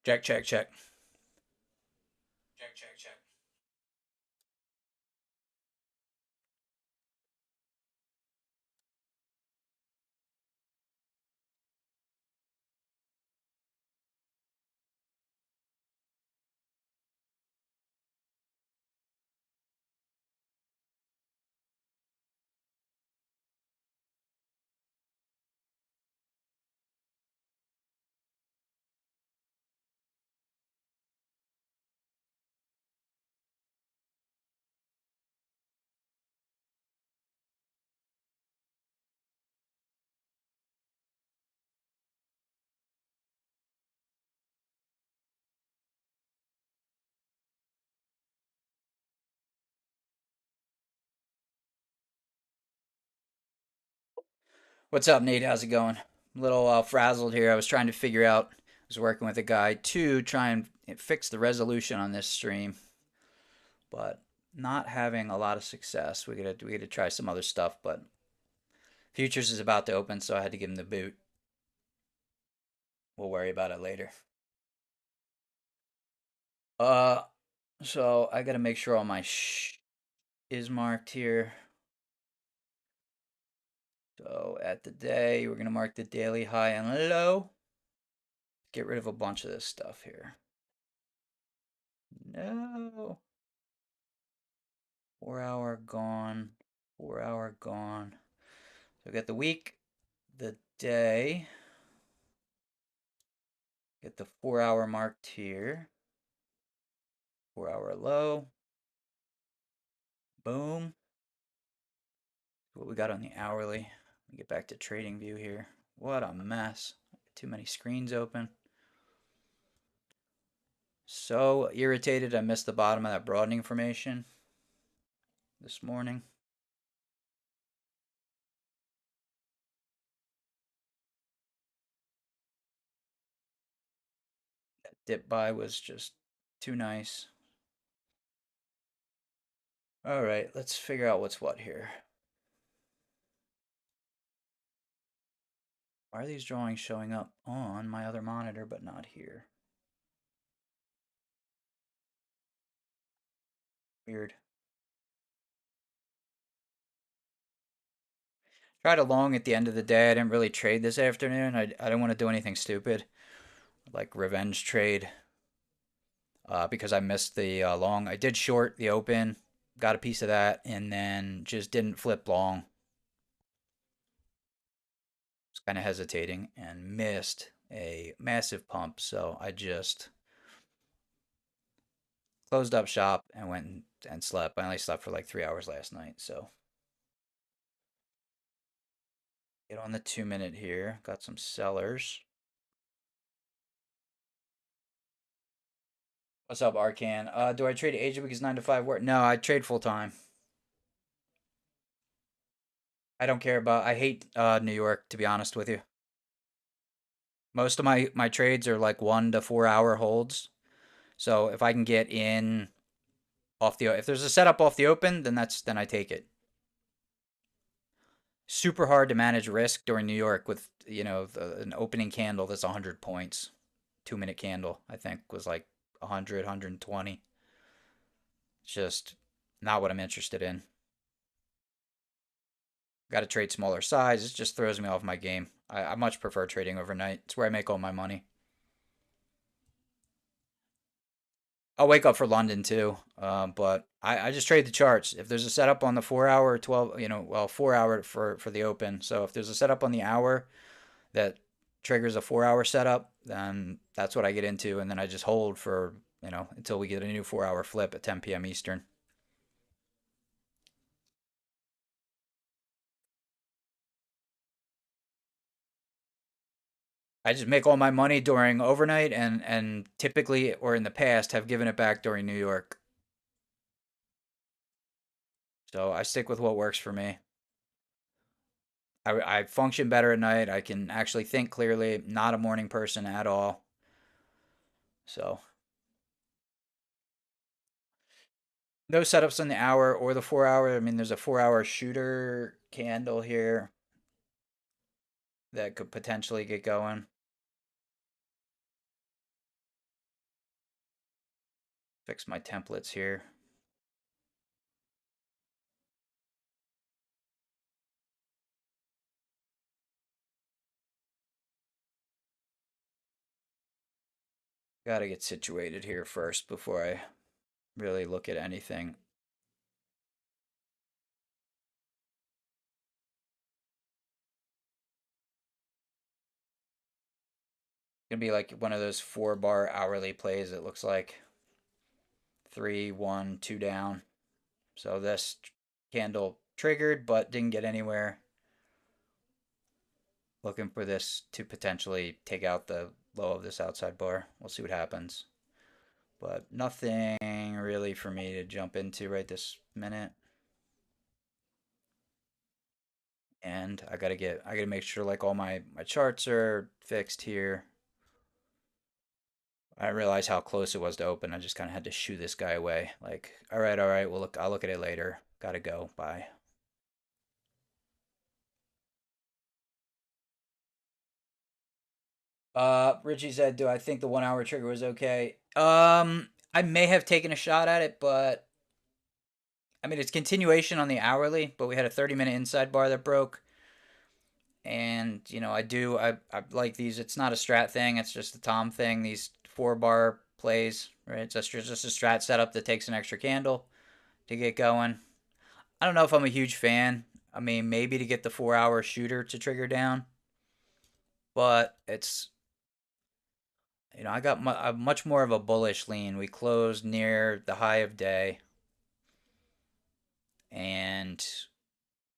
Check, check, check. Check, check, check. What's up, Nate? How's it going? A little frazzled here. I was trying to figure out, I was working with a guy to try and fix the resolution on this stream, but not having a lot of success. We gotta try some other stuff, but Futures is about to open, so I had to give him the boot. We'll worry about it later. Uh, so I gotta make sure all my is marked here. So at the day, we're gonna mark the daily high and low. Get rid of a bunch of this stuff here. No. 4 hour gone. 4 hour gone. So we got the week, the day. Get the 4 hour marked here. 4 hour low. Boom. What we got on the hourly. Let me get back to trading view here. What a mess. Too many screens open. So irritated I missed the bottom of that broadening formation this morning. That dip buy was just too nice. All right, let's figure out what's what here. Why are these drawings showing up on my other monitor but not here? Weird. Tried a long at the end of the day. I didn't really trade this afternoon. I didn't want to do anything stupid, like revenge trade, because I missed the long. I did short the open, got a piece of that, and then just didn't flip long. Was kind of hesitating and missed a massive pump. So I just closed up shop and went and slept. I only slept for like 3 hours last night. So get on the 2 minute here. Got some sellers. What's up, Arcan? Do I trade agent because 9 to 5 work? No, I trade full time. I don't care about. I hate New York, to be honest with you. Most of my trades are like 1 to 4 hour holds. So if I can get in off the if there's a setup off the open, then I take it. Super hard to manage risk during New York with an opening candle that's 100 points. 2 minute candle I think was like 100, 120. It's just not what I'm interested in. Got to trade smaller size. It just throws me off my game. I much prefer trading overnight. It's where I make all my money. I'll wake up for London too, but I just trade the charts. If there's a setup on the 4 hour, 12, 4 hour for the open. So if there's a setup on the hour that triggers a 4 hour setup, then that's what I get into, and then I just hold for until we get a new 4 hour flip at 10 p.m. Eastern. I just make all my money during overnight, and typically or in the past have given it back during New York. So I stick with what works for me. I function better at night. I can actually think clearly. Not a morning person at all. So no setups on the hour or the 4 hour. I mean, there's a 4 hour shooter candle here that could potentially get going. Fix my templates here. Gotta get situated here first before I really look at anything. Gonna be like one of those 4 bar hourly plays. It looks like 3, 1, 2 down. So this candle triggered but didn't get anywhere. Looking for this to potentially take out the low of this outside bar. We'll see what happens. But nothing really for me to jump into right this minute. And I gotta make sure like all my charts are fixed here. I realized how close it was to open. I just kind of had to shoo this guy away. Like, all right, I'll look at it later. Gotta go. Bye. Richie said, "Do I think the 1 hour trigger was okay?" I may have taken a shot at it, but I mean, it's continuation on the hourly, but we had a 30-minute inside bar that broke. And, I like these. It's not a strat thing, it's just a Tom thing. These 4 bar plays, right? It's just a strat setup that takes an extra candle to get going. I don't know if I'm a huge fan. I mean, maybe to get the 4 hour shooter to trigger down, but I got much more of a bullish lean. We closed near the high of day, and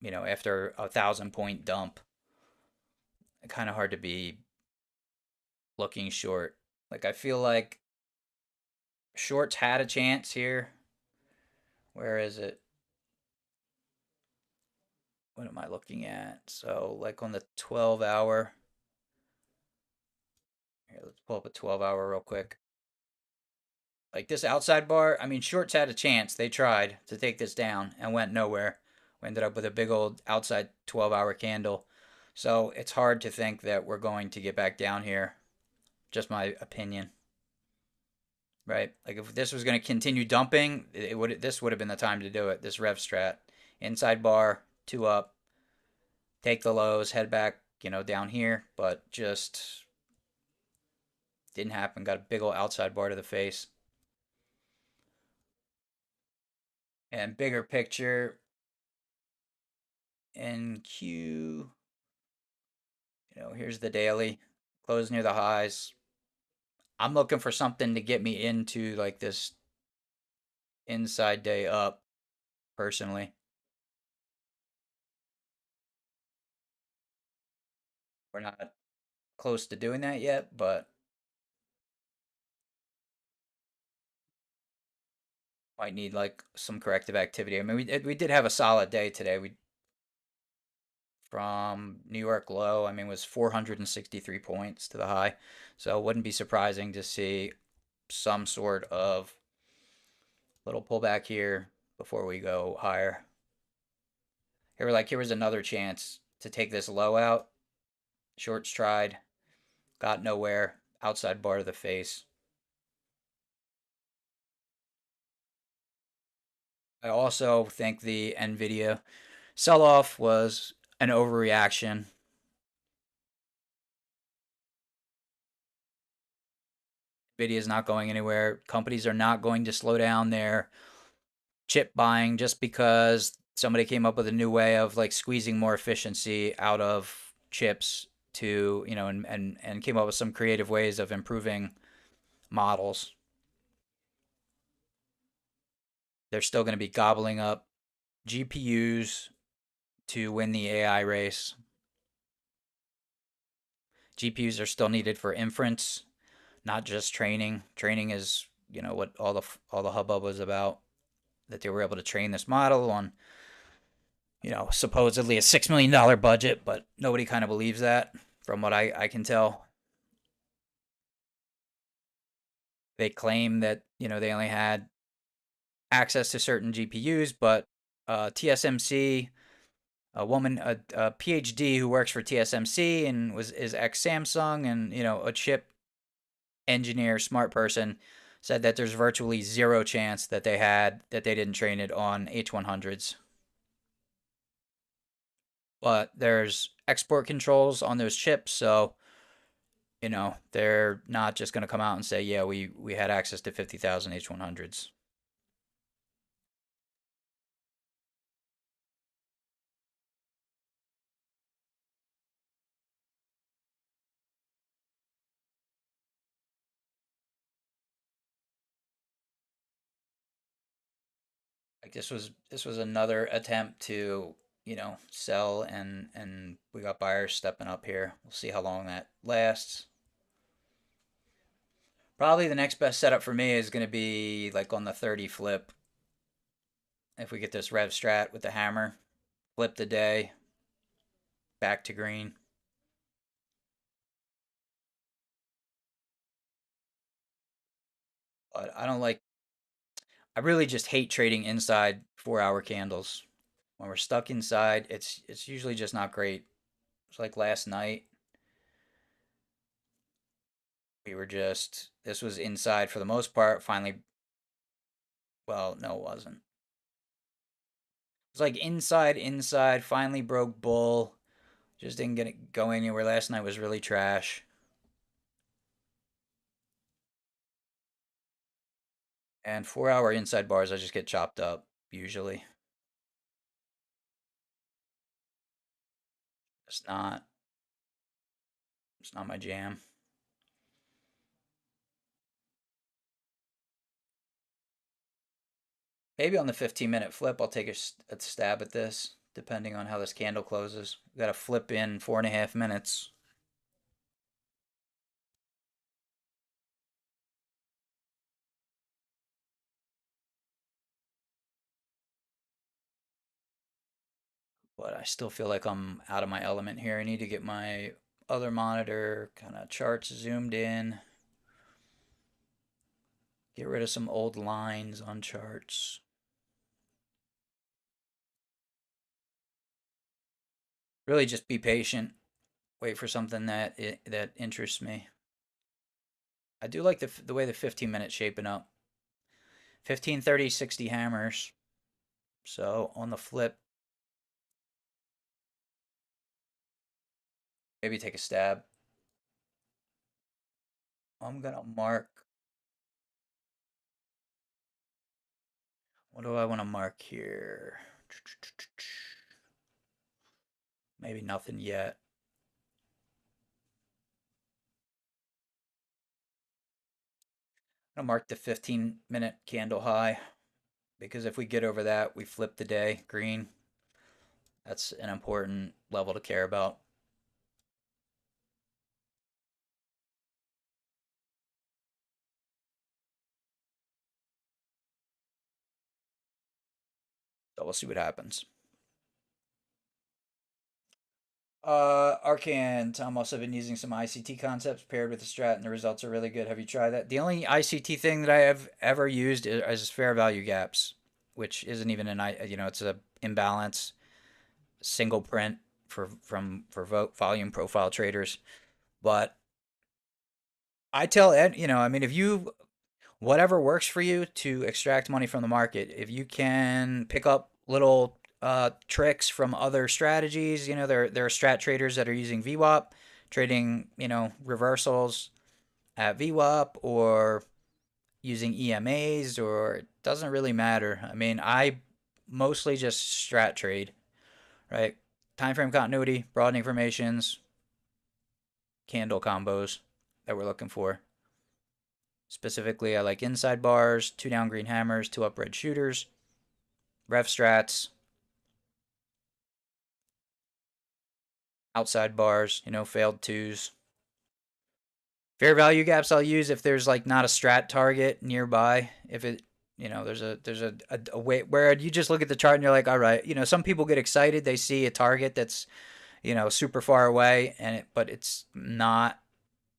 after 1,000 point dump, kind of hard to be looking short. Like I feel like shorts had a chance here. Where is it? What am I looking at? So like on the 12 hour. Here, let's pull up a 12 hour real quick. Like this outside bar, I mean, shorts had a chance. They tried to take this down and went nowhere. We ended up with a big old outside 12 hour candle. So it's hard to think that we're going to get back down here. Just my opinion, right? Like if this was going to continue dumping, this would have been the time to do it. This rev strat, inside bar, 2 up, take the lows, head back, down here, but just didn't happen. Got a big old outside bar to the face. And bigger picture, NQ, here's the daily, close near the highs. I'm looking for something to get me into like this inside day up personally. We're not close to doing that yet, but might need like some corrective activity. I mean, we did have a solid day today. We from New York low, I mean, was 463 points to the high. So it wouldn't be surprising to see some sort of little pullback here before we go higher. Here was another chance to take this low out. Shorts tried, got nowhere. Outside bar to the face. I also think the Nvidia sell off was an overreaction. Nvidia is not going anywhere. Companies are not going to slow down their chip buying just because somebody came up with a new way of like squeezing more efficiency out of chips to, and came up with some creative ways of improving models. They're still going to be gobbling up GPUs to win the AI race. GPUs are still needed for inference, not just training. Training is, what all the hubbub was about. That they were able to train this model on, supposedly a $6 million budget, but nobody kind of believes that, from what I can tell. They claim that they only had access to certain GPUs, but TSMC, a PhD who works for TSMC and is ex Samsung, and a chip engineer, smart person, said that there's virtually zero chance that they didn't train it on H100s. But there's export controls on those chips, so they're not just going to come out and say, yeah, we had access to 50,000 H100s. Like this was another attempt to, sell, and we got buyers stepping up here. We'll see how long that lasts. Probably the next best setup for me is going to be like on the 30 flip. If we get this rev strat with the hammer, flip the day, back to green. But I really just hate trading inside 4 hour candles. When we're stuck inside, it's usually just not great. It's like last night, this was inside for the most part. Finally, well, no, it wasn't. It was like inside, finally broke bull. Just didn't get it go anywhere. Last night was really trash. And 4 hour inside bars, I just get chopped up, usually. It's not, it's not my jam. Maybe on the 15-minute flip, I'll take a stab at this, depending on how this candle closes. We got to flip in 4.5 minutes. But I still feel like I'm out of my element here. I need to get my other monitor kind of charts zoomed in, get rid of some old lines on charts. Really just be patient, wait for something that interests me. I do like the way the 15 minutes shaping up. 15, 30, 60 hammers. So on the flip, maybe take a stab. I'm gonna mark. What do I want to mark here? Maybe nothing yet. I'm gonna mark the 15-minute candle high because if we get over that, we flip the day green. That's an important level to care about. So we'll see what happens. Arcan, Tom, also been using some ICT concepts paired with the strat, and the results are really good. Have you tried that? The only ICT thing that I have ever used is fair value gaps, which isn't even it's a imbalance single print for vote volume profile traders. But I tell Ed, I mean, if you whatever works for you to extract money from the market. If you can pick up little tricks from other strategies, there are strat traders that are using VWAP, trading reversals at VWAP or using EMAs, or it doesn't really matter. I mean, I mostly just strat trade, right? Time frame continuity, broadening formations, candle combos that we're looking for. Specifically, I like inside bars, two down green hammers, two up red shooters, rev strats, outside bars, failed twos. Fair value gaps I'll use if there's like not a strat target nearby. If it, there's a way where you just look at the chart and you're like, all right, some people get excited. They see a target that's, super far away but it's not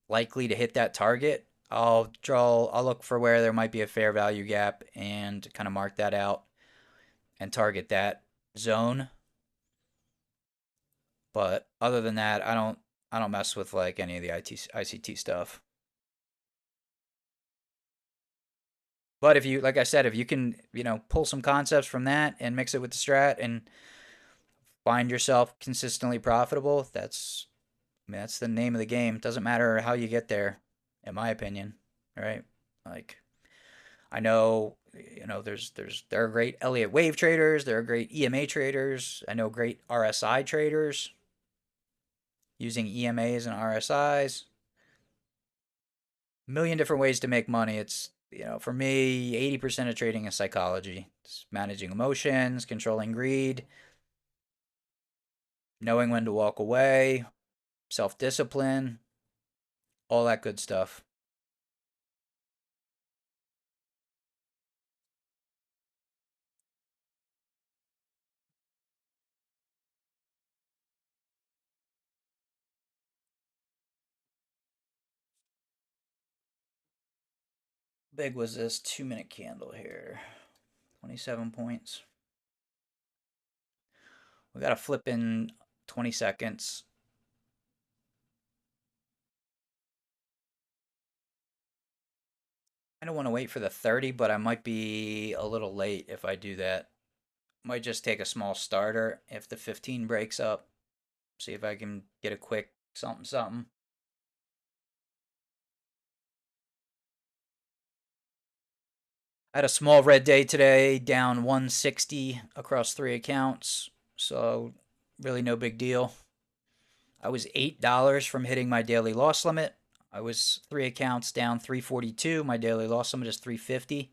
likely to hit that target. I'll look for where there might be a fair value gap and kind of mark that out and target that zone. But other than that, I don't mess with like any of the ICT stuff. But if you, like I said, if you can, pull some concepts from that and mix it with the strat and find yourself consistently profitable, I mean, that's the name of the game. It doesn't matter how you get there, in my opinion, right? Like I know, there are great Elliott wave traders, there are great EMA traders. I know great RSI traders using EMAs and RSIs. A million different ways to make money. It's, for me, 80% of trading is psychology. It's managing emotions, controlling greed, knowing when to walk away, self-discipline, all that good stuff. Big was this 2 minute candle here? 27 points. We got to flip in 20 seconds. I don't want to wait for the 30, but I might be a little late if I do that. Might just take a small starter if the 15 breaks up. See if I can get a quick something something. I had a small red day today, down 160 across 3 accounts. So, really no big deal. I was $8 from hitting my daily loss limit. I was 3 accounts down 342. My daily loss limit is 350.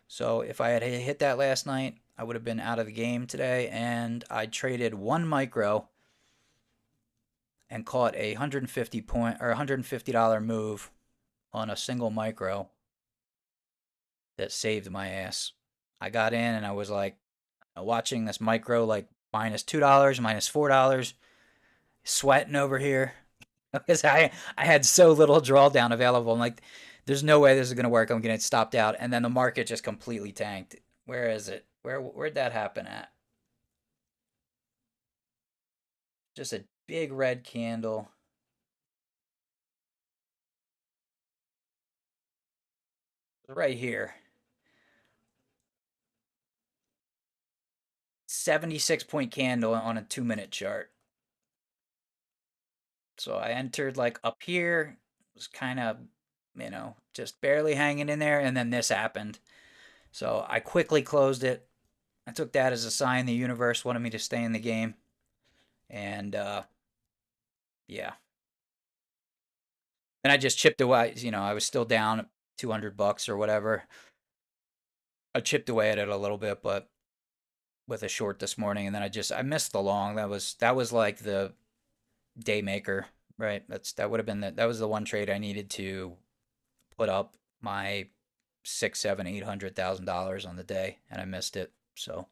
So if I had hit that last night, I would have been out of the game today. And I traded one micro and caught a 150 point or $150 move on a single micro that saved my ass. I got in and I was like watching this micro like -$2, -$4, sweating over here because I had so little drawdown available. I'm like, there's no way this is gonna work. I'm gonna get stopped out, and then the market just completely tanked. Where is it? Where'd that happen at? Just a big red candle right here. 76 point candle on a 2 minute chart. So I entered like up here, was kind of, just barely hanging in there, and then this happened. So I quickly closed it. I took that as a sign the universe wanted me to stay in the game. And yeah. And I just chipped away, I was still down $200 or whatever. I chipped away at it a little bit, but with a short this morning, and then I missed the long. That was like the day maker, right? That would have been that was the one trade I needed to put up my six, seven, $800,000 on the day, and I missed it. So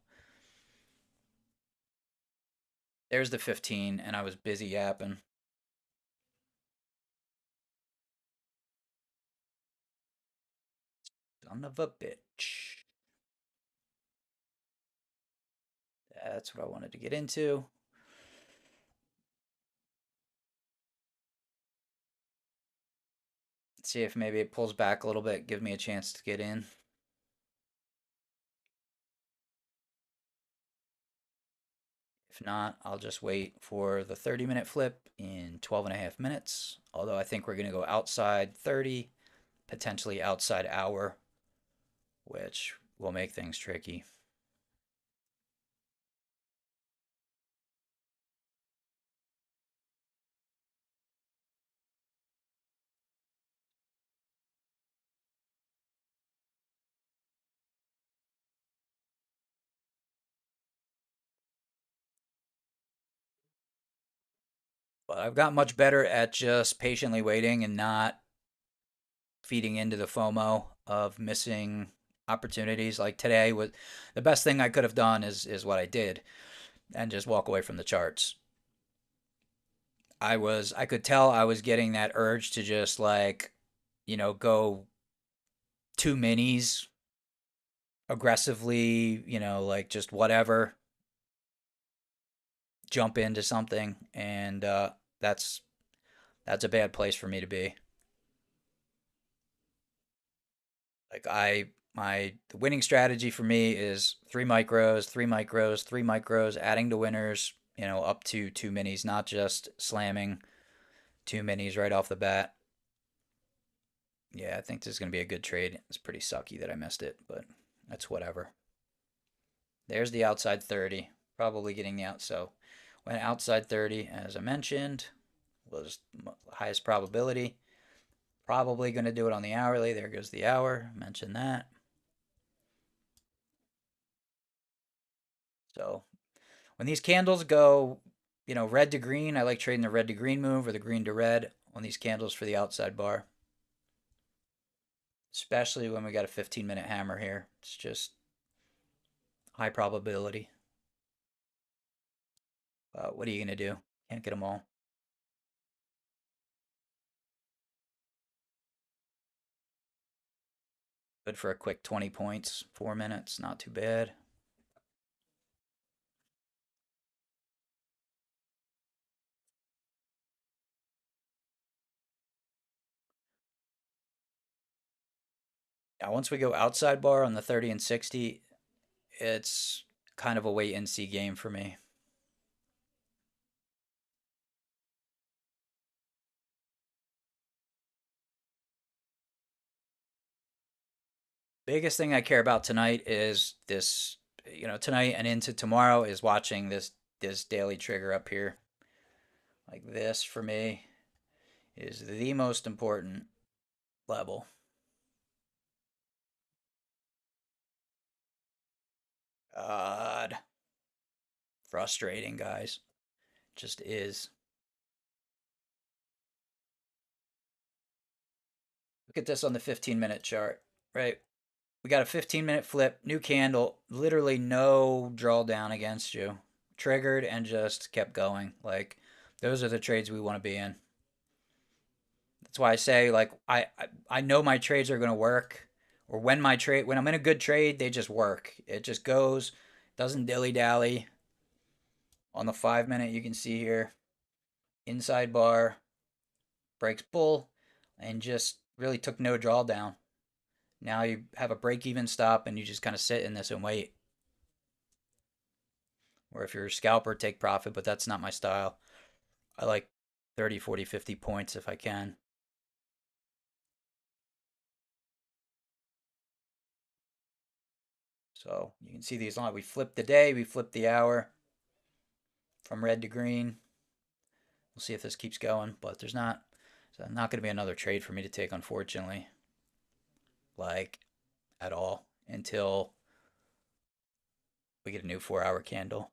there's the 15, and I was busy yapping. Son of a bitch. That's what I wanted to get into. See if maybe it pulls back a little bit, give me a chance to get in. If not, I'll just wait for the 30-minute flip in 12 and a half minutes. Although I think we're going to go outside 30, potentially outside hour, which will make things tricky. But I've got much better at just patiently waiting and not feeding into the FOMO of missing opportunities. Like today was the best thing I could have done is what I did and just walk away from the charts. I could tell I was getting that urge to just like, go two minis aggressively, like just whatever, jump into something, and that's that's a bad place for me to be. Like The winning strategy for me is three micros, three micros, three micros, adding to winners, up to two minis, not just slamming two minis right off the bat. Yeah, I think this is going to be a good trade. It's pretty sucky that I missed it, but that's whatever. There's the outside 30, probably getting the out. So when outside 30, as I mentioned, was highest probability. Probably going to do it on the hourly. There goes the hour. Mention that. So when these candles go, red to green, I like trading the red to green move or the green to red on these candles for the outside bar, especially when we got a 15-minute hammer here. It's just high probability. What are you going to do? Can't get them all. Good for a quick 20 points, 4 minutes, not too bad. Now, once we go outside bar on the 30 and 60, it's kind of a wait and see game for me. Biggest thing I care about tonight is this, tonight and into tomorrow is watching this daily trigger up here. Like this for me is the most important level. God, frustrating, guys. Just is. Look at this on the 15-minute chart, right? We got a 15-minute flip, new candle, literally no drawdown against you. Triggered and just kept going. Like, those are the trades we want to be in. That's why I say, like, I know my trades are going to work. Or when I'm in a good trade, they just work. It just goes, doesn't dilly dally. On the 5 minute, you can see here, inside bar, breaks bull, and just really took no drawdown. Now you have a break even stop and you just kind of sit in this and wait. Or if you're a scalper, take profit, but that's not my style. I like 30, 40, 50 points if I can. So you can see these on. We flipped the day, we flipped the hour from red to green. We'll see if this keeps going, but there's not going to be another trade for me to take, unfortunately, like at all, until we get a new 4 hour candle.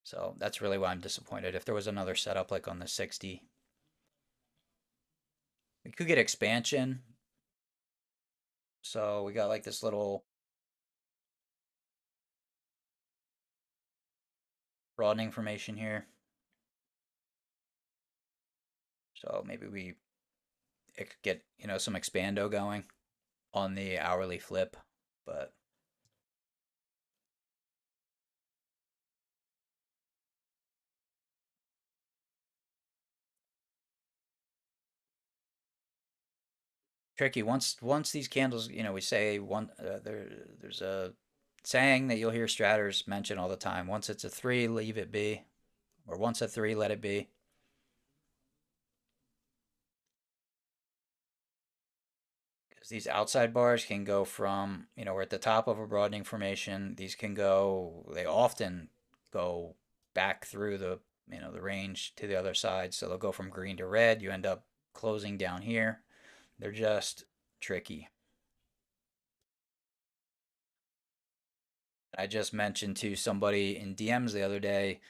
So that's really why I'm disappointed. If there was another setup like on the 60, we could get expansion. So we got like this little broadening formation here. So maybe we get, some expando going on the hourly flip. But tricky. Once these candles, we say there's a saying that you'll hear stratters mention all the time. Once it's a three, leave it be, or once a three, let it be. Because these outside bars can go from, we're at the top of a broadening formation. These can go. They often go back through the range to the other side. So they'll go from green to red. You end up closing down here. They're just tricky. I just mentioned to somebody in DMs the other day,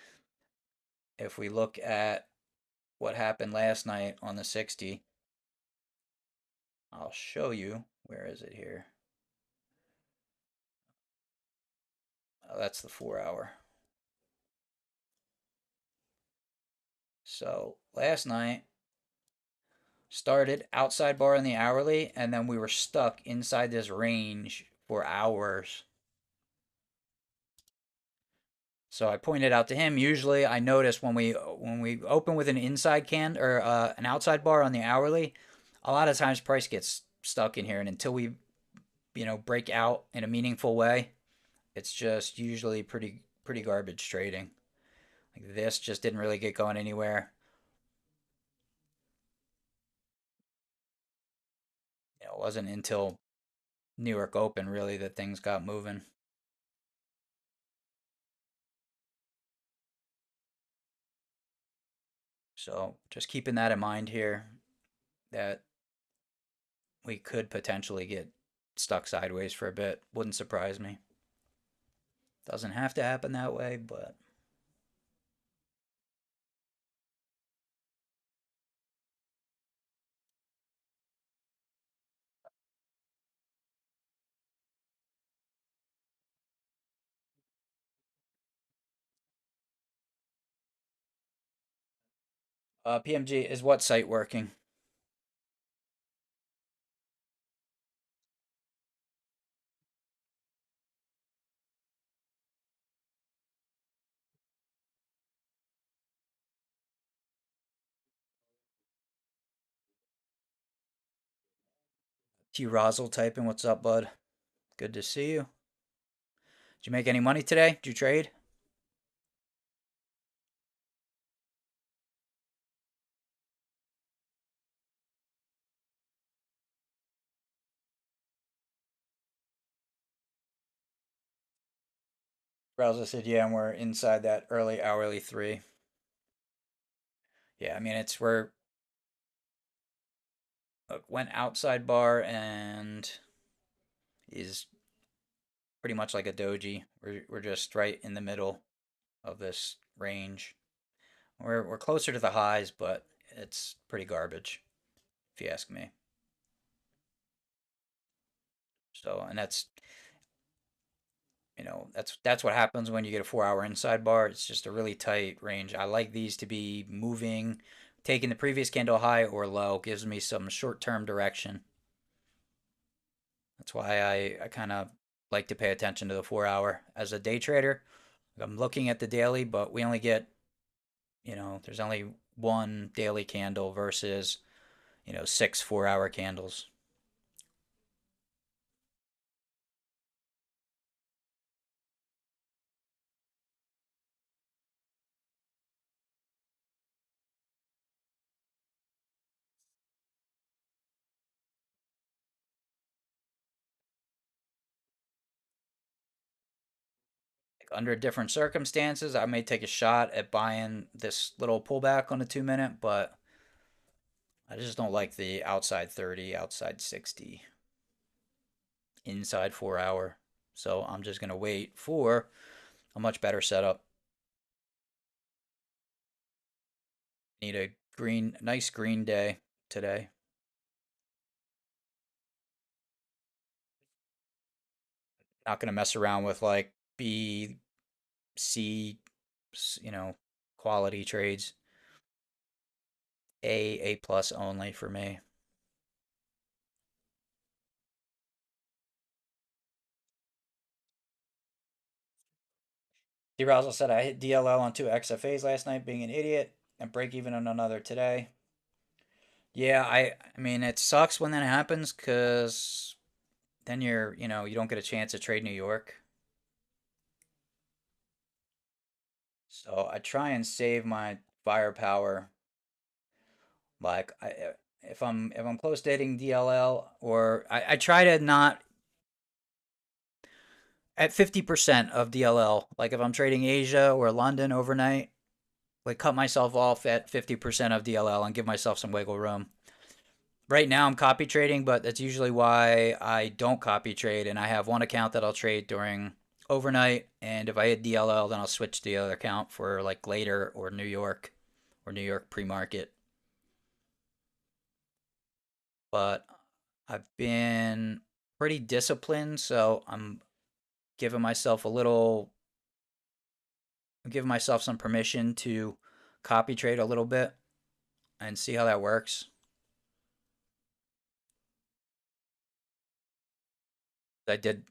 if we look at what happened last night on the 60, I'll show you. Where is it here? Oh, that's the 4 hour. So last night started outside bar in the hourly, and then we were stuck inside this range for hours. So I pointed out to him. Usually, I notice when we open with an inside can or an outside bar on the hourly, a lot of times price gets stuck in here, and until we break out in a meaningful way, it's just usually pretty garbage trading. Like this just didn't really get going anywhere. It wasn't until New York Open really that things got moving. So just keeping that in mind here, that we could potentially get stuck sideways for a bit. Wouldn't surprise me. Doesn't have to happen that way, but PMG is what site working? T Rosal typing, what's up, bud? Good to see you. Did you make any money today? Did you trade? Rosal said, yeah, and we're inside that early hourly three. Yeah, I mean, it's we're went outside bar and is pretty much like a doji. We're just right in the middle of this range. We're closer to the highs, but it's pretty garbage, if you ask me. So, and that's what happens when you get a 4 hour inside bar. It's just a really tight range. I like these to be moving, taking the previous candle high or low, gives me some short term direction. That's why I kind of like to pay attention to the 4 hour as a day trader. I'm looking at the daily, but we only get, there's only one daily candle versus, six 4 hour candles. Like under different circumstances, I may take a shot at buying this little pullback on a 2 minute, but I just don't like the outside 30, outside 60, inside 4 hour. So I'm just going to wait for a much better setup. Need a nice green day today. Not going to mess around with like B, C, you know, quality trades. A plus only for me. D. Rosal said I hit DLL on two XFAs last night, being an idiot, and break even on another today. Yeah, I mean it sucks when that happens because then you don't get a chance to trade New York. So I try and save my firepower. Like if I'm close to hitting DLL, or I try to not at 50% of DLL. Like if I'm trading Asia or London overnight, like cut myself off at 50% of DLL and give myself some wiggle room. Right now I'm copy trading, but that's usually why I don't copy trade, and I have one account that I'll trade during overnight, and if I hit DLL then I'll switch to the other account for like later or New York pre-market. But I've been pretty disciplined, so giving myself a little I'm giving myself some permission to copy trade a little bit and see how that works. I did,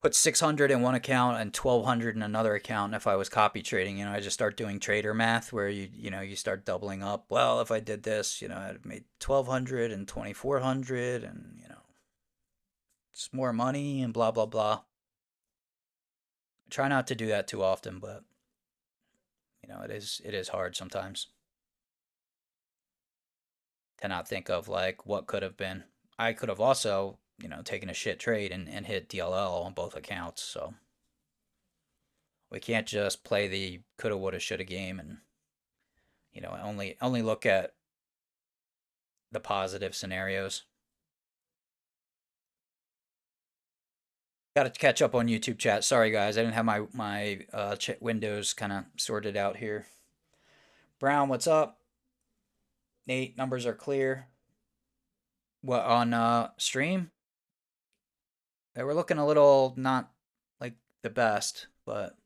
put 600 in one account and 1200 in another account. And if I was copy trading, I just start doing trader math where you start doubling up. Well, if I did this, I'd made 1200 and 2400 and, it's more money and blah, blah, blah. I try not to do that too often, but, it is hard sometimes to not think of like what could have been. I could have also, taken a shit trade and hit DLL on both accounts. So we can't just play the coulda, woulda, shoulda game and only look at the positive scenarios. Got to catch up on YouTube chat. Sorry guys, I didn't have my windows kind of sorted out here. Brown, what's up? Nate, numbers are clear. What on stream? They were looking a little not like the best, but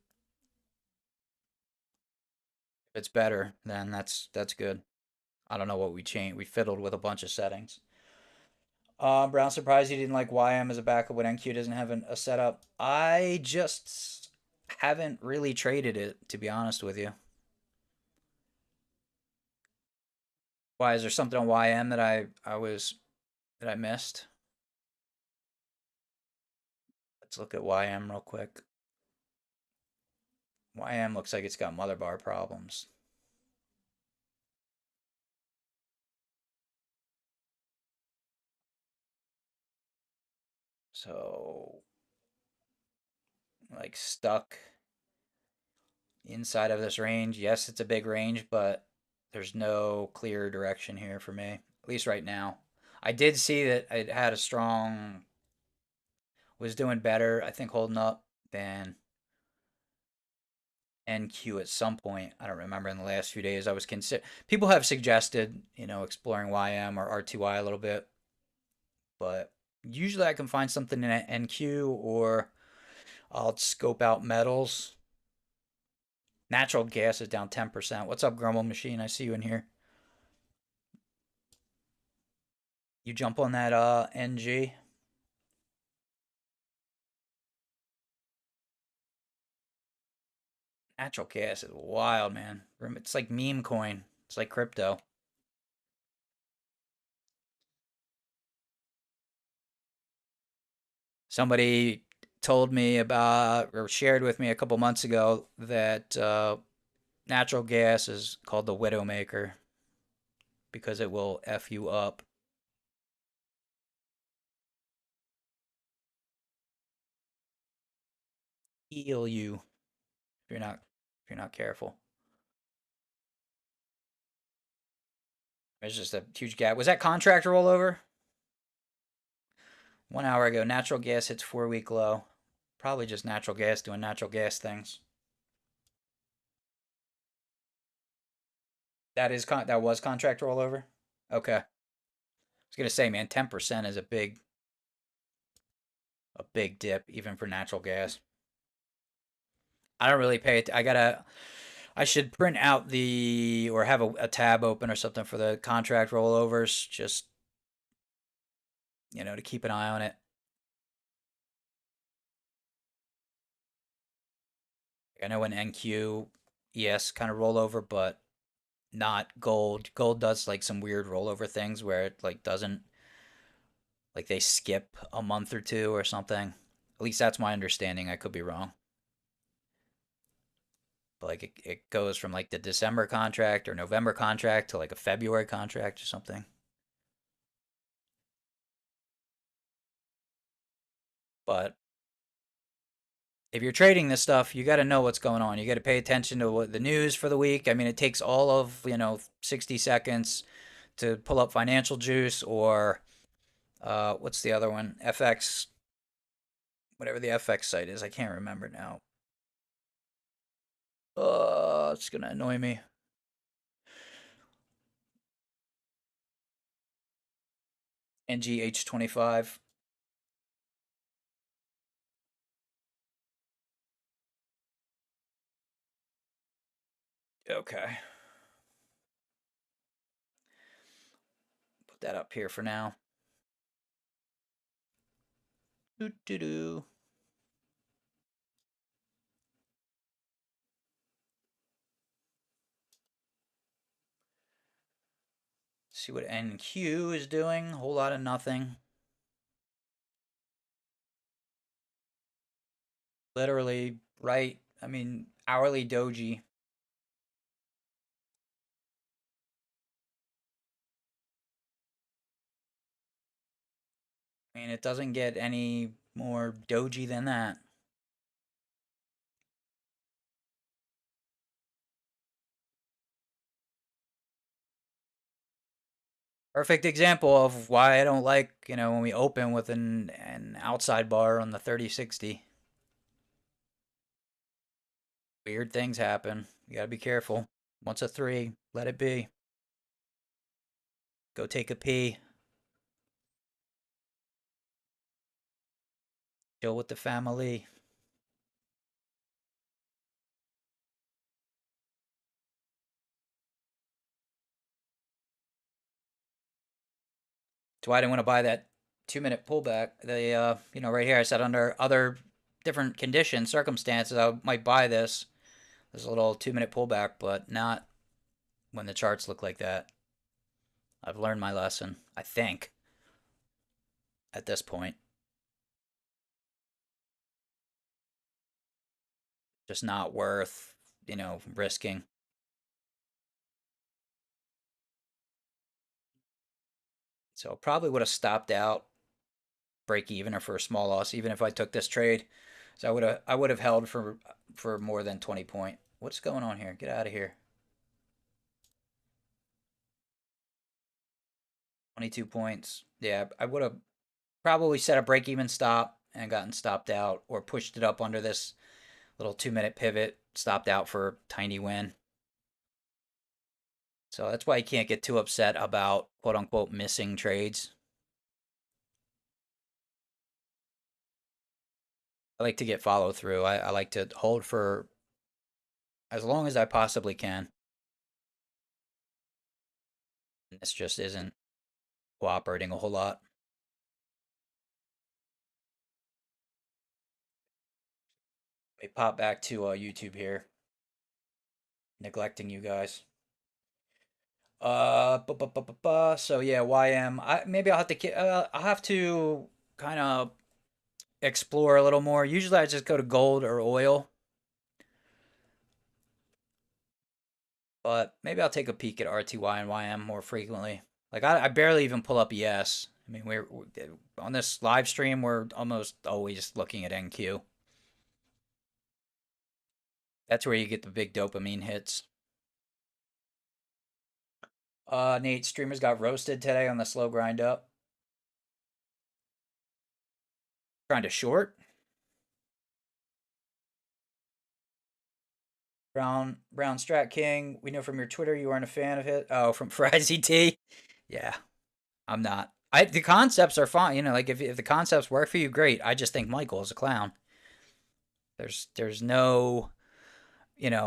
if it's better, then that's good. I don't know what we changed. We fiddled with a bunch of settings. Brown, surprised you didn't like YM as a backup when NQ doesn't have a setup. I just haven't really traded it, to be honest with you. Why is there something on YM that I missed? Let's look at YM real quick. YM looks like it's got mother bar problems. So, like stuck inside of this range. Yes, it's a big range, but there's no clear direction here for me, at least right now. I did see that it had a strong, was doing better, I think, holding up than NQ at some point. I don't remember in the last few days. I was consider people have suggested, exploring YM or R2Y a little bit, but usually I can find something in NQ or I'll scope out metals. Natural gas is down 10%. What's up, Grumble Machine? I see you in here. You jump on that NG. Natural gas is wild, man. It's like meme coin. It's like crypto. Somebody told me about or shared with me a couple months ago that natural gas is called the Widowmaker because it will F you up. Heal you if you're not careful. There's just a huge gap. Was that contract rollover? 1 hour ago, natural gas hits 4-week low. Probably just natural gas doing natural gas things. That was contract rollover. Okay, I was gonna say, man, 10% is a big dip even for natural gas. I don't really pay it. I should print out or have a tab open or something for the contract rollovers, just to keep an eye on it. I know when NQ, yes, kind of rollover, but not gold. Gold does like some weird rollover things where it like doesn't, like they skip a month or two or something. At least that's my understanding. I could be wrong. But like it goes from like the December contract or November contract to like a February contract or something. But if you're trading this stuff, you got to know what's going on. You got to pay attention to what the news for the week. I mean, it takes all of, 60 seconds to pull up Financial Juice or what's the other one? FX, whatever the FX site is. I can't remember now. It's going to annoy me. NGH25. Okay. Put that up here for now. Doo -doo -doo. See what NQ is doing. Whole lot of nothing. Literally right. I mean, hourly doji. I mean, it doesn't get any more doji than that. Perfect example of why I don't like, when we open with an outside bar on the 3060. Weird things happen. You gotta be careful. Once a three, let it be. Go take a pee. Chill with the family. That's why I didn't want to buy that 2 minute pullback. Right here I said under other different conditions, circumstances, I might buy this little 2 minute pullback, but not when the charts look like that. I've learned my lesson, I think, at this point. Just not worth, risking. So probably would have stopped out, break even, or for a small loss, even if I took this trade. So I would have held for more than 20 point. What's going on here? Get out of here. 22 points. Yeah, I would have probably set a break even stop and gotten stopped out, or pushed it up under this little 2 minute pivot, stopped out for a tiny win. So that's why you can't get too upset about quote unquote missing trades. I like to get follow through. I like to hold for as long as I possibly can. This just isn't cooperating a whole lot. Let me pop back to YouTube here. Neglecting you guys. So yeah, YM. Maybe I'll have to kind of explore a little more. Usually I just go to gold or oil, but maybe I'll take a peek at RTY and YM more frequently. Like I barely even pull up ES. I mean, we're on this live stream. We're almost always looking at NQ. That's where you get the big dopamine hits. Nate, streamers got roasted today on the slow grind up. Trying to short. Brown Strat King. We know from your Twitter you aren't a fan of it. Oh, from for ICT. Yeah, I'm not. The concepts are fine. Like if the concepts work for you, great. I just think Michael is a clown. There's no,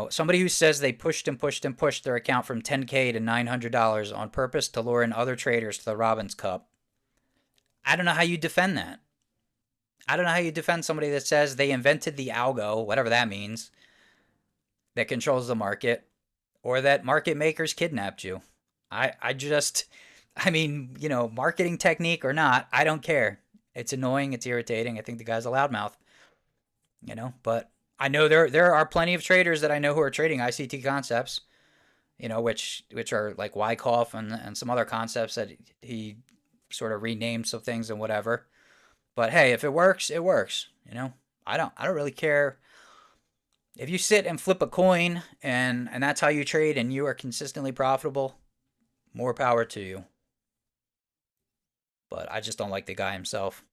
somebody who says they pushed and pushed and pushed their account from 10K to $900 on purpose to lure in other traders to the Robbins Cup. I don't know how you defend that. I don't know how you defend somebody that says they invented the algo, whatever that means, that controls the market, or that market makers kidnapped you. I just, I mean, marketing technique or not, I don't care. It's annoying. It's irritating. I think the guy's a loudmouth, but I know there are plenty of traders that I know who are trading ICT concepts, which are like Wyckoff and some other concepts that he sort of renamed some things and whatever. But hey, if it works, it works. I don't really care if you sit and flip a coin and that's how you trade and you are consistently profitable. More power to you. But I just don't like the guy himself.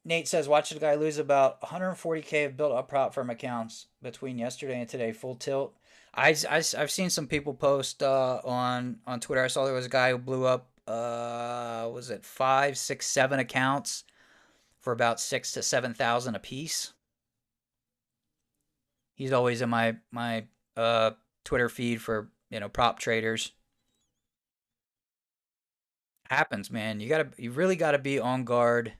Nate says, watch the guy lose about 140K of built up prop from accounts between yesterday and today. Full tilt. I've seen some people post on Twitter. I saw there was a guy who blew up, was it 5, 6, 7 accounts for about 6 to 7 thousand a piece. He's always in my Twitter feed for prop traders. Happens, man. You really gotta be on guard.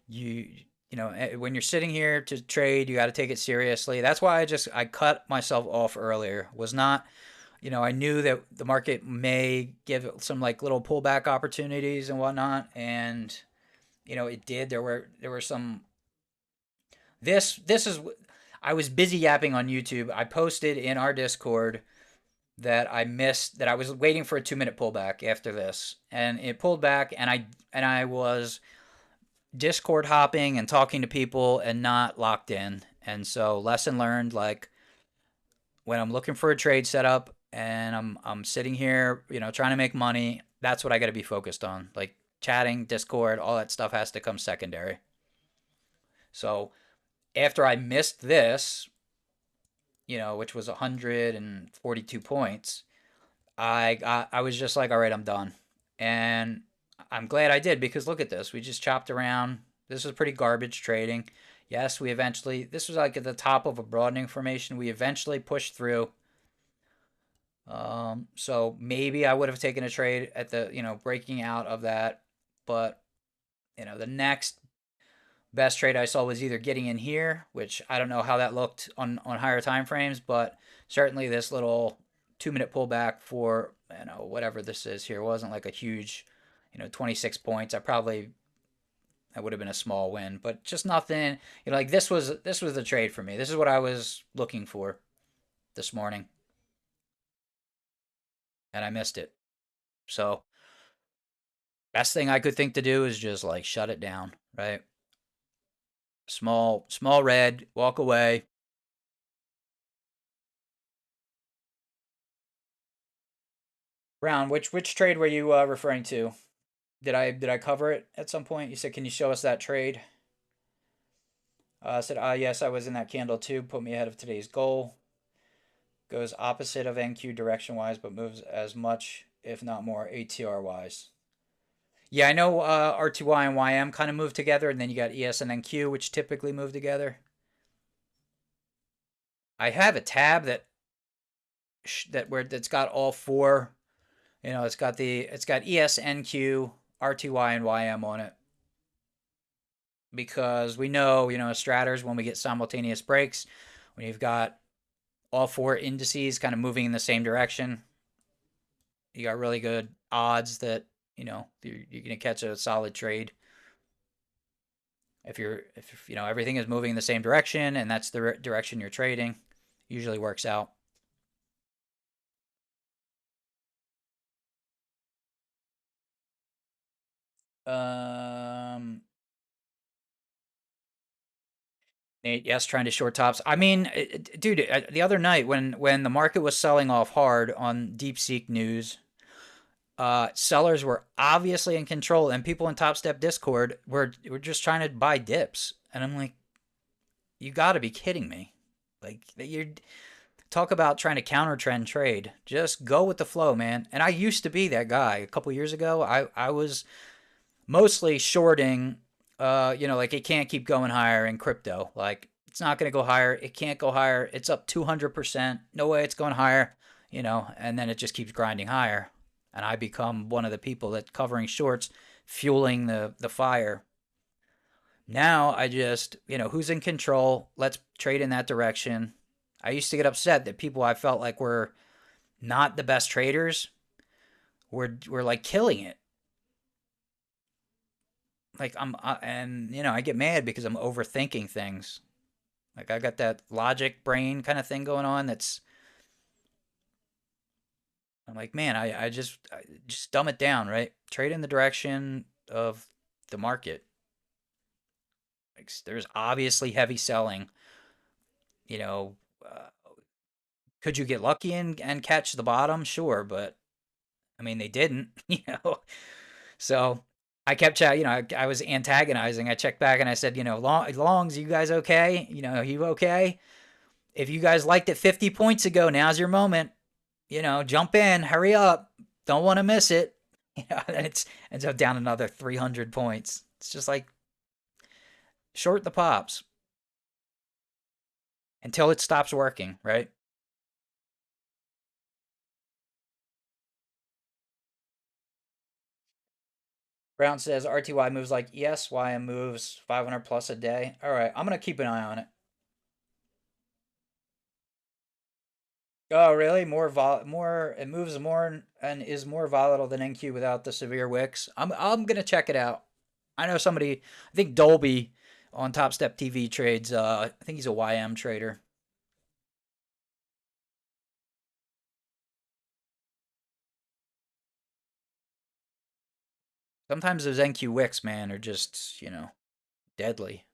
You when you're sitting here to trade, you got to take it seriously. That's why I cut myself off earlier. Was not, I knew that the market may give some like little pullback opportunities and whatnot, and it did. There were some. This is. I was busy yapping on YouTube. I posted in our Discord that I missed that I was waiting for a 2 minute pullback after this, and it pulled back, and I was Discord hopping and talking to people and not locked in. And so lesson learned, like when I'm looking for a trade setup and I'm sitting here, trying to make money, that's what I got to be focused on. Like chatting, Discord, all that stuff has to come secondary. So after I missed this, which was 142 points, I was just like, all right, I'm done. And I'm glad I did because look at this. We just chopped around. This was pretty garbage trading. Yes, this was like at the top of a broadening formation. We eventually pushed through. So maybe I would have taken a trade at the, breaking out of that. But, the next best trade I saw was either getting in here, which I don't know how that looked on higher time frames, but certainly this little 2 minute pullback for whatever this is here wasn't like a huge 26 points. That would have been a small win, but just nothing. Like this was the trade for me. This is what I was looking for this morning, and I missed it. So best thing I could think to do is just like shut it down, right? Small red, walk away. Brown, which trade were you referring to? Did I cover it at some point? You said, can you show us that trade? I said, yes, I was in that candle too. Put me ahead of today's goal. Goes opposite of NQ direction wise, but moves as much, if not more, ATR wise. Yeah, I know R2Y and YM kind of move together, and then you got ES and NQ, which typically move together. I have a tab that's got all four. It's got ES, NQ, R2Y, and YM on it because we know, stratters when we get simultaneous breaks, when you've got all four indices kind of moving in the same direction, you got really good odds that you're going to catch a solid trade. If everything is moving in the same direction and that's the direction you're trading, usually works out. Um, Nate, yes, trying to short tops. I mean, dude, the other night when the market was selling off hard on DeepSeek news, sellers were obviously in control, and people in Top Step Discord were just trying to buy dips, and I'm like, you got to be kidding me! Like you talk about trying to counter trend trade, just go with the flow, man. And I used to be that guy a couple years ago. I was mostly shorting, like it can't keep going higher in crypto. Like it's not going to go higher. It can't go higher. It's up 200%. No way it's going higher, and then it just keeps grinding higher. And I become one of the people that covering shorts, fueling the fire. Now I just, who's in control? Let's trade in that direction. I used to get upset that people I felt like were not the best traders were like killing it. Like and I get mad because I'm overthinking things. Like I got that logic brain kind of thing going on. I'm like, man, I just dumb it down, right? Trade in the direction of the market. Like there's obviously heavy selling. You know, uh, could you get lucky and catch the bottom? Sure, but I mean they didn't. So I kept chat. I was antagonizing. I checked back and I said, Longs, you guys okay? You okay? If you guys liked it 50 points ago, now's your moment. Jump in, hurry up. Don't want to miss it. And it's ends up down another 300 points. It's just like short the pops until it stops working, right? Brown says RTY moves like yes, YM moves 500 plus a day. All right, I'm gonna keep an eye on it. Oh, really? More. It moves more and is more volatile than NQ without the severe wicks. I'm gonna check it out. I know somebody. I think Dolby on Top Step TV trades. I think he's a YM trader. Sometimes those NQ wicks, man, are just deadly.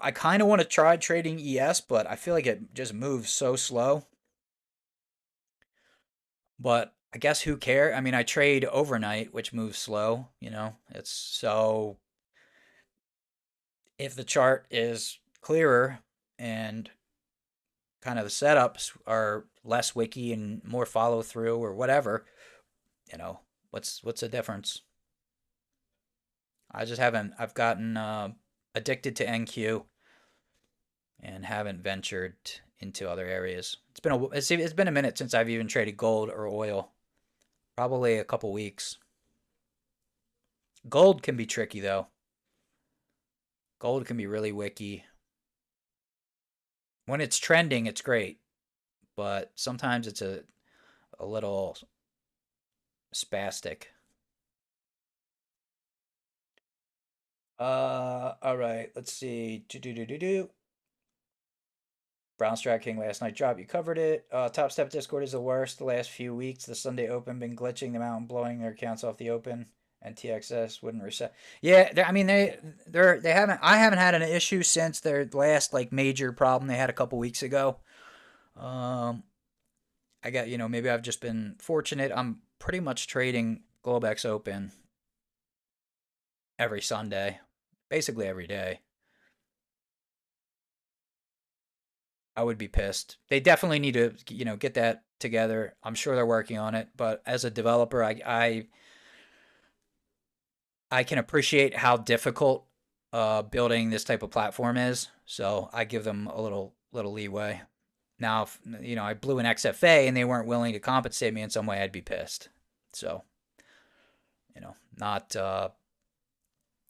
I kind of want to try trading ES, but I feel like it just moves so slow. But I guess who care? I mean, I trade overnight, which moves slow. It's so if the chart is clearer and kind of the setups are less wiki and more follow through or whatever, you know, what's the difference? I just haven't. I've gotten addicted to NQ and haven't ventured into other areas. It's been a minute since I've even traded gold or oil. Probably a couple weeks. Gold can be tricky though. Gold can be really wiki. When it's trending, it's great, but sometimes it's a little spastic. All right. Let's see. Do do do do do. Brown Strat King last night drop. You covered it. Top Step Discord is the worst. The last few weeks, the Sunday Open been glitching them out and blowing their accounts off the Open, and TXS wouldn't reset. Yeah, I mean they haven't. I haven't had an issue since their last like major problem they had a couple weeks ago. Um, I got maybe I've just been fortunate. I'm pretty much trading Globex Open every Sunday, basically every day. I would be pissed. They definitely need to, get that together. I'm sure they're working on it, but as a developer, I can appreciate how difficult building this type of platform is. So I give them a little leeway. Now, if I blew an XFA and they weren't willing to compensate me in some way, I'd be pissed. So not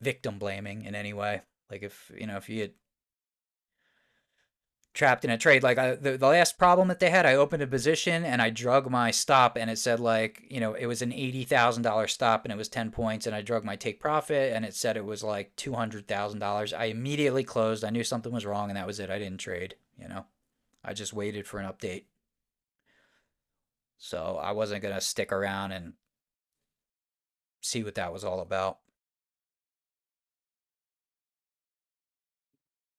victim blaming in any way. Like if you get trapped in a trade. Like the last problem that they had, I opened a position and I drug my stop, and it said like it was an $80,000 stop and it was 10 points, and I drug my take profit and it said it was like $200,000. I immediately closed. I knew something was wrong, and that was it. I didn't trade. I just waited for an update. So I wasn't gonna stick around and see what that was all about.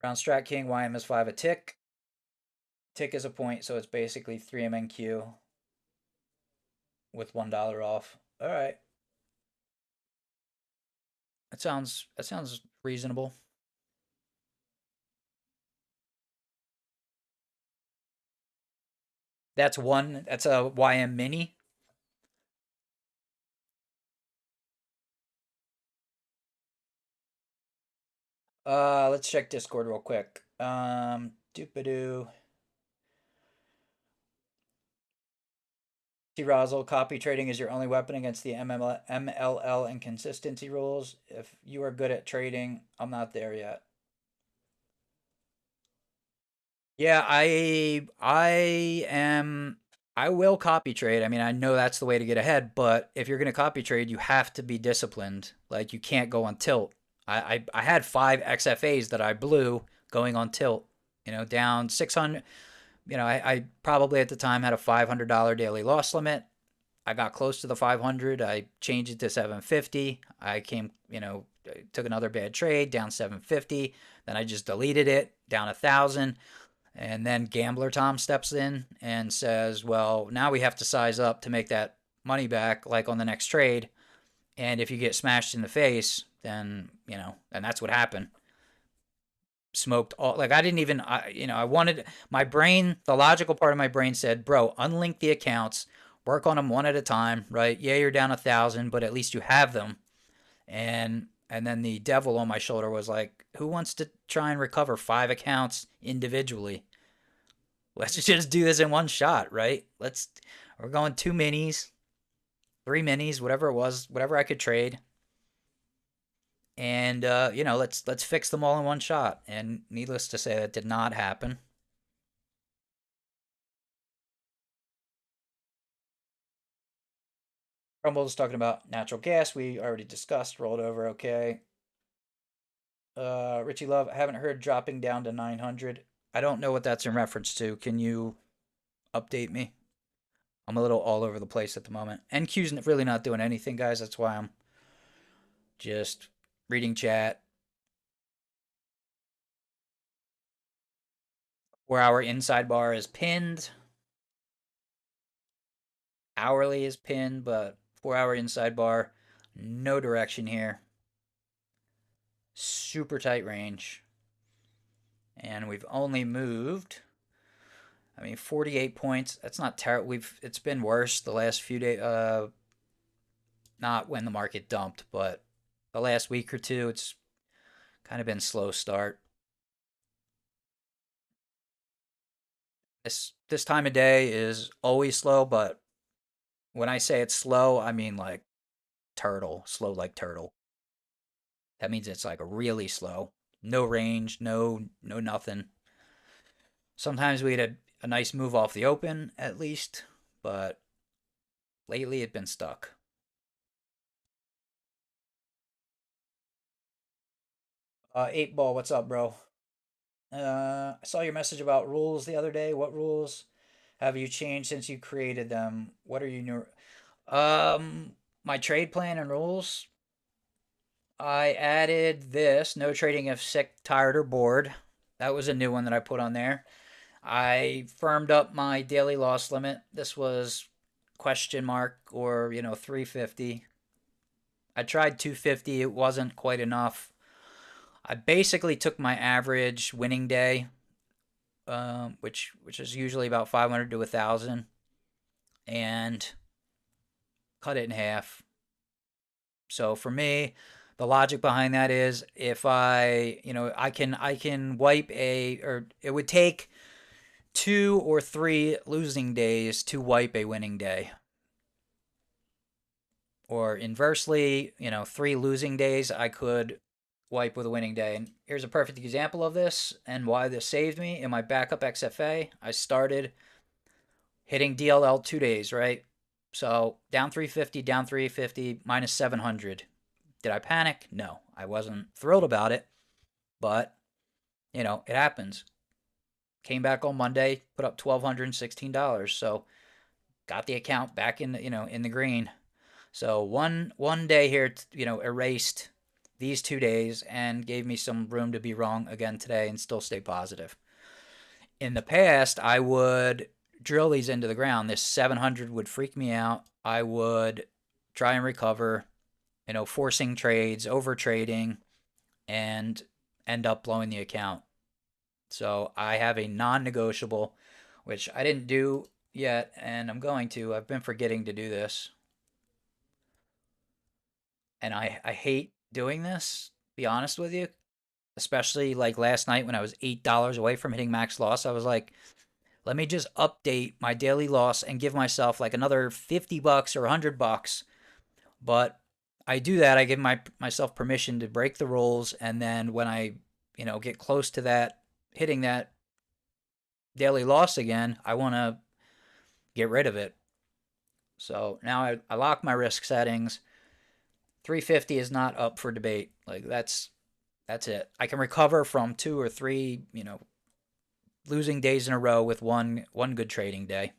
Round Strat King YMS5 a tick. Tick is a point, so it's basically 3 MNQ with $1 off. All right. That sounds reasonable. That's a YM mini. Let's check Discord real quick. Doopadoo. T Rosal, copy trading is your only weapon against the MLL and consistency rules. If you are good at trading, I'm not there yet. Yeah, I am I will copy trade. I mean, I know that's the way to get ahead, but if you're going to copy trade, you have to be disciplined. Like you can't go on tilt. I had 5 XFAs that I blew going on tilt, down 600. I probably at the time had a $500 daily loss limit. I got close to the 500. I changed it to 750. I came, took another bad trade down 750. Then I just deleted it down 1,000. And then Gambler Tom steps in and says, well, now we have to size up to make that money back, like on the next trade. And if you get smashed in the face, then, and that's what happened. Smoked all, like I didn't even, I wanted my brain, the logical part of my brain said, bro, unlink the accounts, work on them one at a time, right? Yeah, you're down 1,000, but at least you have them. And then the devil on my shoulder was like, who wants to try and recover 5 accounts individually? Let's just do this in one shot, right? We're going 2 minis. three minis, whatever it was, whatever I could trade, and let's fix them all in one shot. And needless to say, that did not happen. Rumble's talking about natural gas. We already discussed. Rolled over. Okay. Richie Love, I haven't heard dropping down to 900. I don't know what that's in reference to. Can you update me? I'm a little all over the place at the moment. NQ's really not doing anything, guys. That's why I'm just reading chat. 4 hour inside bar is pinned. Hourly is pinned, but 4 hour inside bar, no direction here. Super tight range. And we've only moved, 48 points. That's not terrible. It's been worse the last few days. Not when the market dumped, but the last week or two, it's kind of been slow start. This time of day is always slow, but when I say it's slow, I mean like turtle, slow like turtle. That means it's like really slow. No range, no nothing. Sometimes we had a nice move off the open at least, but lately it's been stuck. 8 ball, what's up, bro? I saw your message about rules the other day. What rules have you changed since you created them? What are your new? My trade plan and rules. I added this: no trading if sick, tired, or bored. That was a new one that I put on there. I firmed up my daily loss limit. This was question mark or 350. I tried 250. It wasn't quite enough. I basically took my average winning day, which is usually about 500 to 1,000, and cut it in half. So for me, the logic behind that is if I can wipe or it would take 2 or 3 losing days to wipe a winning day. Or inversely, 3 losing days I could wipe with a winning day. And here's a perfect example of this and why this saved me. In my backup XFA, I started hitting DLL 2 days, right? So down 350, down 350, minus 700. Did I panic? No. I wasn't thrilled about it, but it happens. Came back on Monday, put up $1,216. So got the account back in the green. So one day here, erased these 2 days and gave me some room to be wrong again today and still stay positive. In the past, I would drill these into the ground. This 700 would freak me out. I would try and recover, forcing trades, over trading, and end up blowing the account. So I have a non-negotiable, which I didn't do yet, and I'm going to. I've been forgetting to do this, and I hate doing this. Be honest with you, especially like last night when I was $8 away from hitting max loss. I was like, let me just update my daily loss and give myself like another $50 or $100. But I do that. I give myself permission to break the rules, and then when I get close to that hitting that daily loss again, I want to get rid of it. So now I lock my risk settings. 350 is not up for debate. Like that's it. I can recover from 2 or 3, losing days in a row with one good trading day.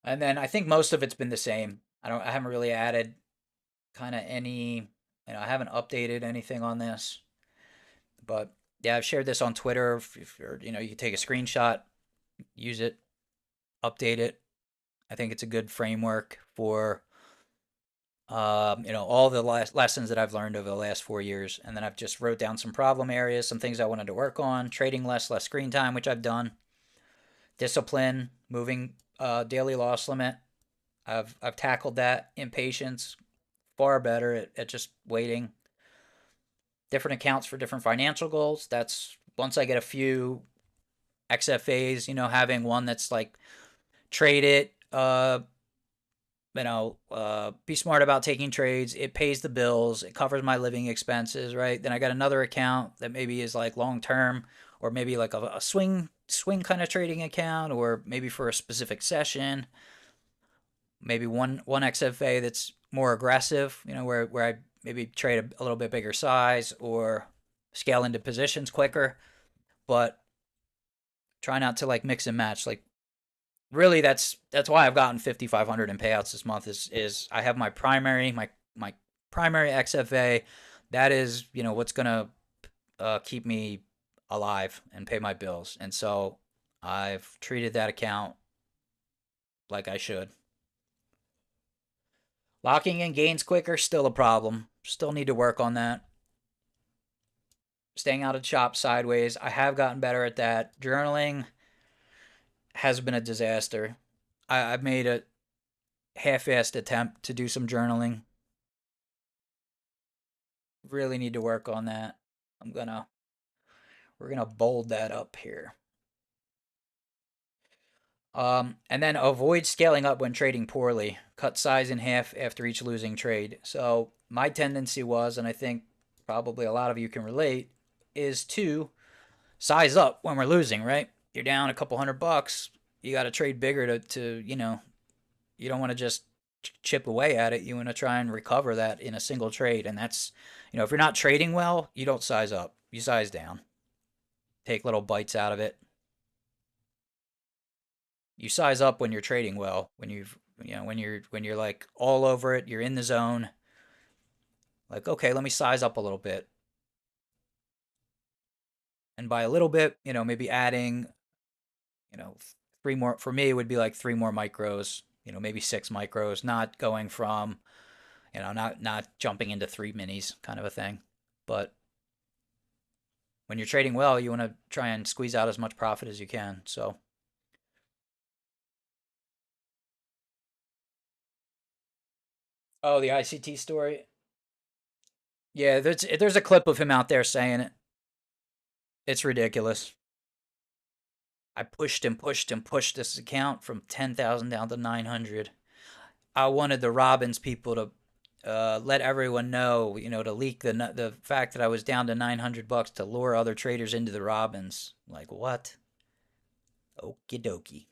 And then I think most of it's been the same. I haven't really added kind of any, I haven't updated anything on this. But yeah, I've shared this on Twitter. If you're, you can take a screenshot, use it, update it. I think it's a good framework for all the lessons that I've learned over the last 4 years. And then I've just wrote down some problem areas, some things I wanted to work on, trading less screen time, which I've done. Discipline, moving daily loss limit. I've tackled that. Impatience, far better at just waiting. Different accounts for different financial goals. That's once I get a few XFAs, having one that's like trade it, be smart about taking trades. It pays the bills. It covers my living expenses, right? Then I got another account that maybe is like long term, or maybe like a swing kind of trading account, or maybe for a specific session. Maybe one XFA that's more aggressive, where I maybe trade a little bit bigger size or scale into positions quicker, but try not to like mix and match. Like really, that's why I've gotten 5,500 in payouts this month. Is I have my primary XFA. That is what's gonna keep me alive and pay my bills, and so I've treated that account like I should. Locking in gains quicker, still a problem. Still need to work on that. Staying out of chop sideways, I have gotten better at that. Journaling has been a disaster. I've made a half-assed attempt to do some journaling. Really need to work on that. I'm gonna we're gonna bold that up here. And then avoid scaling up when trading poorly. Cut size in half after each losing trade. So my tendency was, and I think probably a lot of you can relate, is to size up when we're losing, right? You're down a couple $100. You got to trade bigger to you don't want to just chip away at it. You want to try and recover that in a single trade. And that's, if you're not trading well, you don't size up. You size down. Take little bites out of it. You size up when you're trading well, when you're like all over it, you're in the zone. Like, okay, let me size up a little bit. And by a little bit, maybe adding, you know, three more for me it would be like three more micros, maybe six micros, not going from, not jumping into three minis kind of a thing. But when you're trading well, you want to try and squeeze out as much profit as you can. So, oh, the ICT story. Yeah, there's a clip of him out there saying it. It's ridiculous. I pushed and pushed and pushed this account from 10,000 down to 900. I wanted the Robbins people to let everyone know, to leak the fact that I was down to $900 to lure other traders into the Robbins. Like what? Okie dokie.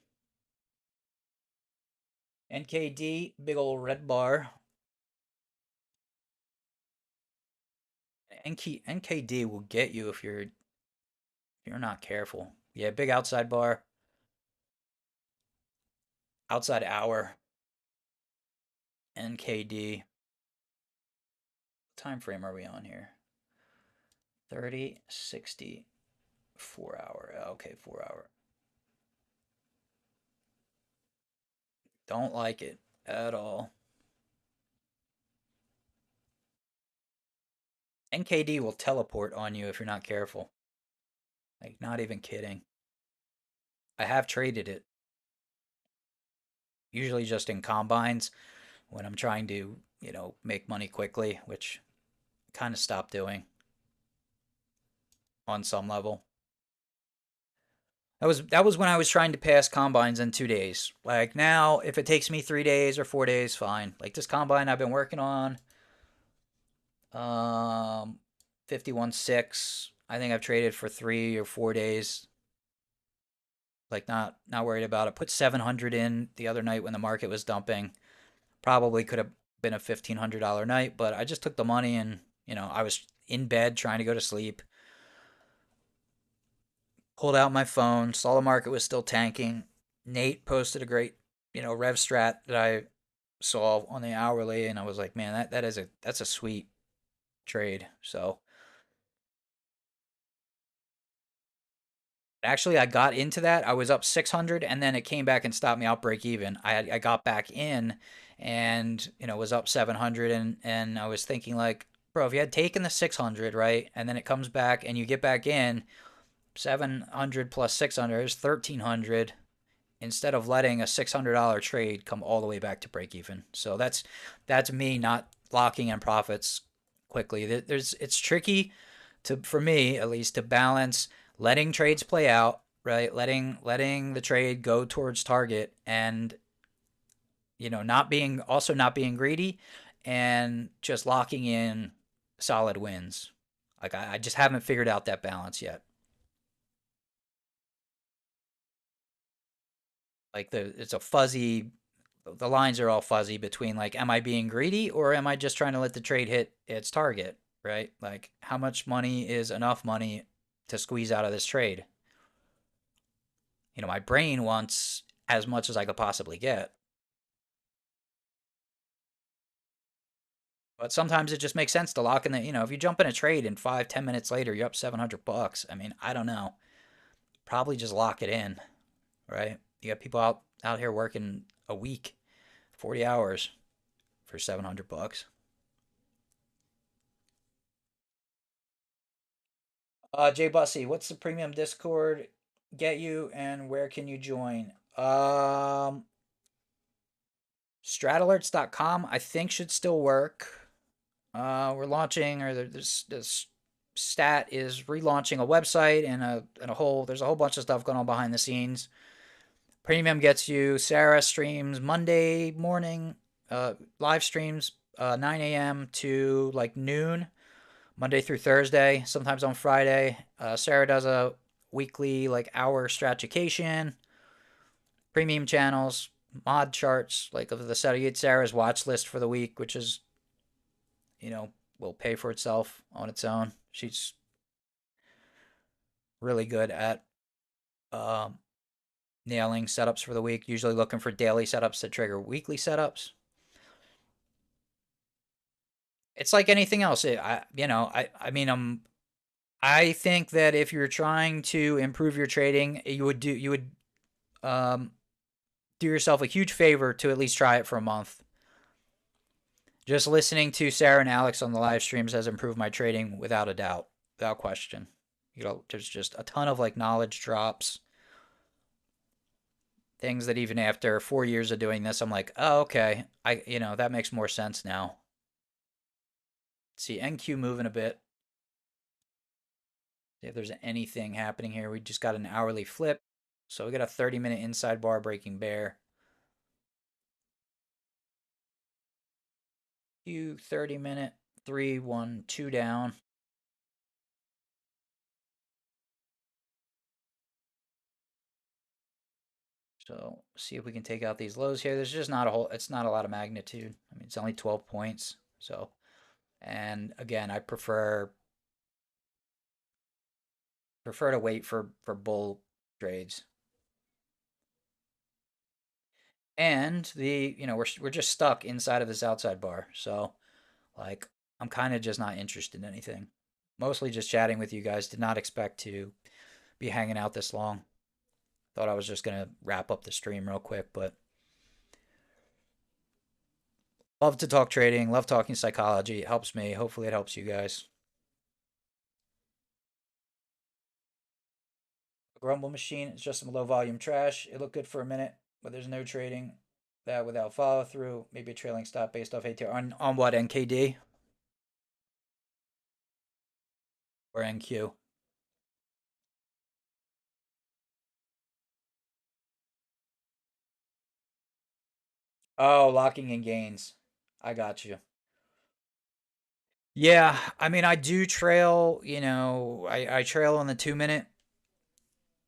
NKD, big old red bar. NKD will get you if you're not careful. Yeah, big outside bar, outside hour. NKD. Time frame are we on here? 30, 60, 4 hour. Okay, 4 hour. Don't like it at all. NKD will teleport on you if you're not careful. Like, not even kidding. I have traded it, usually just in combines when I'm trying to, make money quickly, which I kind of stopped doing on some level. That was when I was trying to pass combines in 2 days. Like now, if it takes me 3 days or 4 days, fine. Like this combine I've been working on, um, 51.6. I think I've traded for 3 or 4 days. Like not worried about it. Put 700 in the other night when the market was dumping. Probably could have been a $1,500 night, but I just took the money and I was in bed trying to go to sleep. Pulled out my phone, saw the market was still tanking. Nate posted a great, rev strat that I saw on the hourly, and I was like, man, that's a sweet trade. So actually, I got into that. I was up 600, and then it came back and stopped me out break even. I got back in, and was up 700, and I was thinking like, bro, if you had taken the 600, right, and then it comes back and you get back in, 700 plus 600 is 1,300, instead of letting a $600 trade come all the way back to break even. So that's me not locking in profits quickly. It's tricky to, for me at least, to balance letting trades play out, right? Letting the trade go towards target and not being greedy and just locking in solid wins. Like I just haven't figured out that balance yet. Like the lines are all fuzzy between like, am I being greedy or am I just trying to let the trade hit its target, right? Like, how much money is enough money to squeeze out of this trade? My brain wants as much as I could possibly get, but sometimes it just makes sense to lock in if you jump in a trade and 5, 10 minutes later you're up $700. I mean, I don't know. Probably just lock it in, right? You got people out here working a week, 40 hours for $700. Jay Bussy, what's the premium Discord get you and where can you join? Stratalerts.com I think should still work. We're launching, or this stat is relaunching a website there's a whole bunch of stuff going on behind the scenes. Premium gets you Sarah streams Monday morning, live streams 9 a.m. to like noon, Monday through Thursday, sometimes on Friday. Sarah does a weekly like hour stratification, premium channels, mod charts, like of the set. You get Sarah's watch list for the week, which is, will pay for itself on its own. She's really good at um, nailing setups for the week, usually looking for daily setups that trigger weekly setups. It's like anything else. I think that if you're trying to improve your trading, you would um, do yourself a huge favor to at least try it for a month. Just listening to Sarah and Alex on the live streams has improved my trading without a doubt, without question. There's just a ton of like knowledge drops, things that even after 4 years of doing this, I'm like, oh, okay, that makes more sense now. Let's see NQ moving a bit. See if there's anything happening here. We just got an hourly flip, so we got a 30-minute inside bar breaking bear. Q 30-minute 3-1-2 down. So see if we can take out these lows here. There's just not a whole. It's not a lot of magnitude. I mean, it's only 12 points. So, and again, I prefer to wait for bull trades. And we're just stuck inside of this outside bar. So like I'm kind of just not interested in anything. Mostly just chatting with you guys. Did not expect to be hanging out this long. Thought I was just gonna wrap up the stream real quick, but love to talk trading, love talking psychology. It helps me. Hopefully it helps you guys. A grumble machine is just some low volume trash. It looked good for a minute, but there's no trading that without follow through. Maybe a trailing stop based off ATR on what NKD or NQ. Oh, locking in gains. I got you. Yeah, I mean, I do trail, I trail on the 2 minute.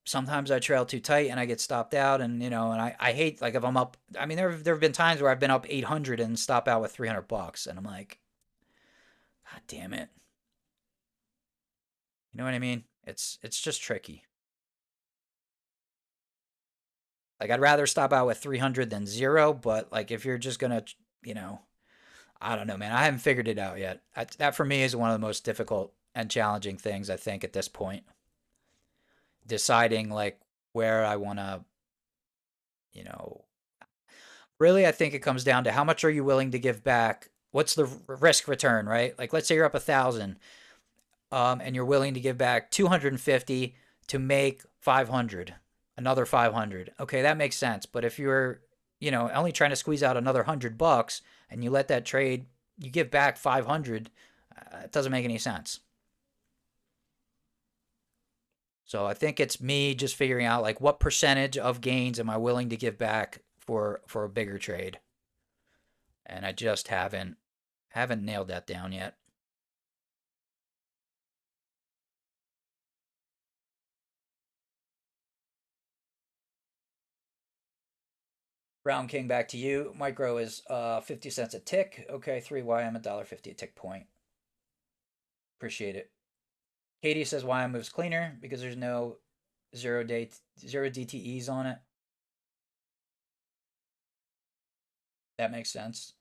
Sometimes I trail too tight and I get stopped out, and I hate, like, if I'm up. I mean, there have been times where I've been up 800 and stop out with $300, and I'm like, God damn it. You know what I mean? It's just tricky. Like, I'd rather stop out with 300 than zero, but, like, if you're just gonna, you know, I don't know, man. I haven't figured it out yet. That for me is one of the most difficult and challenging things, I think, at this point. Deciding like where I want to, you know, really, I think it comes down to how much are you willing to give back? What's the risk return, right? Like, let's say you're up 1,000, and you're willing to give back 250 to make 500, another 500. Okay, that makes sense. But if you're, only trying to squeeze out another $100 and you let that trade, you give back 500, it doesn't make any sense. So I think it's me just figuring out like what percentage of gains am I willing to give back for a bigger trade. and I just haven't nailed that down yet. Brown King, back to you. Micro is 50 cents a tick. Okay, 3YM $1.50 a tick point. Appreciate it. Katie says YM moves cleaner because there's no zero DTEs on it. That makes sense.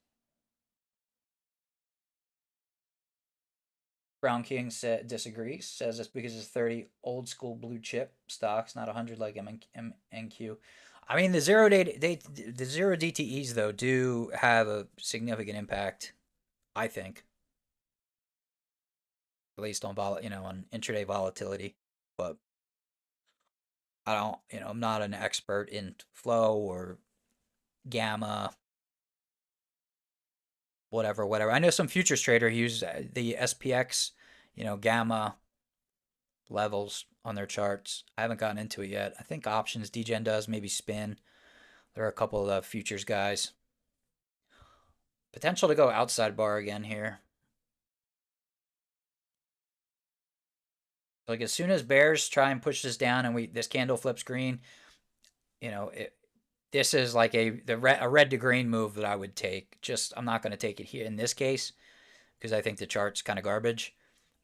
Brown King disagrees. Says it's because it's 30 old school blue chip stocks, not 100 like MNQ. I mean, the zero DTEs though do have a significant impact. I think, at least on on intraday volatility. But I don't, I'm not an expert in flow or gamma, whatever. I know some futures trader use the SPX, gamma levels on their charts. I haven't gotten into it yet. I think options DGen does, maybe spin. There are a couple of futures guys. Potential to go outside bar again here. Like as soon as bears try and push this down and this candle flips green, you know, it, this is like a red to green move that I would take. Just I'm not going to take it here in this case because I think the chart's kind of garbage.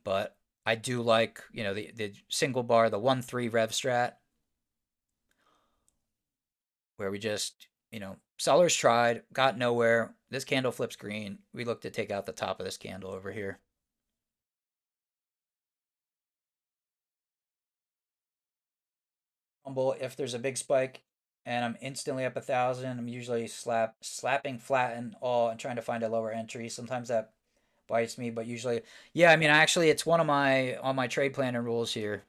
But I do like the single bar, the 1-3 rev strat where we just sellers tried, got nowhere. This candle flips green. We look to take out the top of this candle over here. Humble, if there's a big spike and I'm instantly up 1,000, I'm usually slapping flat and all and trying to find a lower entry. Sometimes that bites me, but usually, yeah. I mean, actually, it's one of my on my trade planner rules here.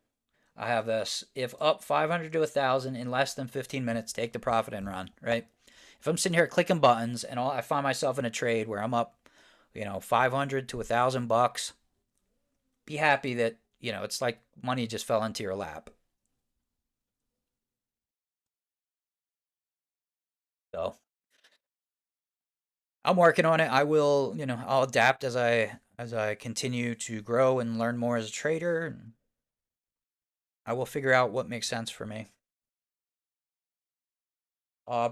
I have this: if up 500 to 1,000 in less than 15 minutes, take the profit and run. Right? If I'm sitting here clicking buttons and I find myself in a trade where I'm up, 500 to 1,000 bucks, be happy that it's like money just fell into your lap. So I'm working on it. I will, I'll adapt as I continue to grow and learn more as a trader. And I will figure out what makes sense for me.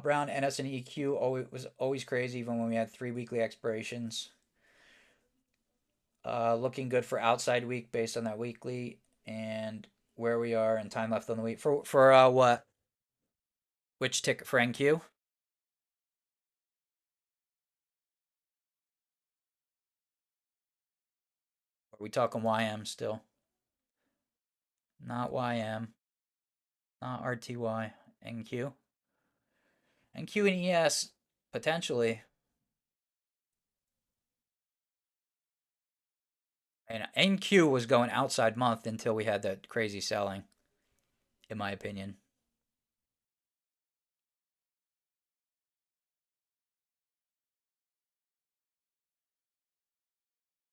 Brown NS and EQ was always crazy, even when we had 3 weekly expirations. Looking good for outside week based on that weekly and where we are and time left on the week for what? Which ticket for NQ? Are we talking YM still? Not YM, not RTY. NQ. NQ and ES potentially. And NQ was going outside month until we had that crazy selling, in my opinion.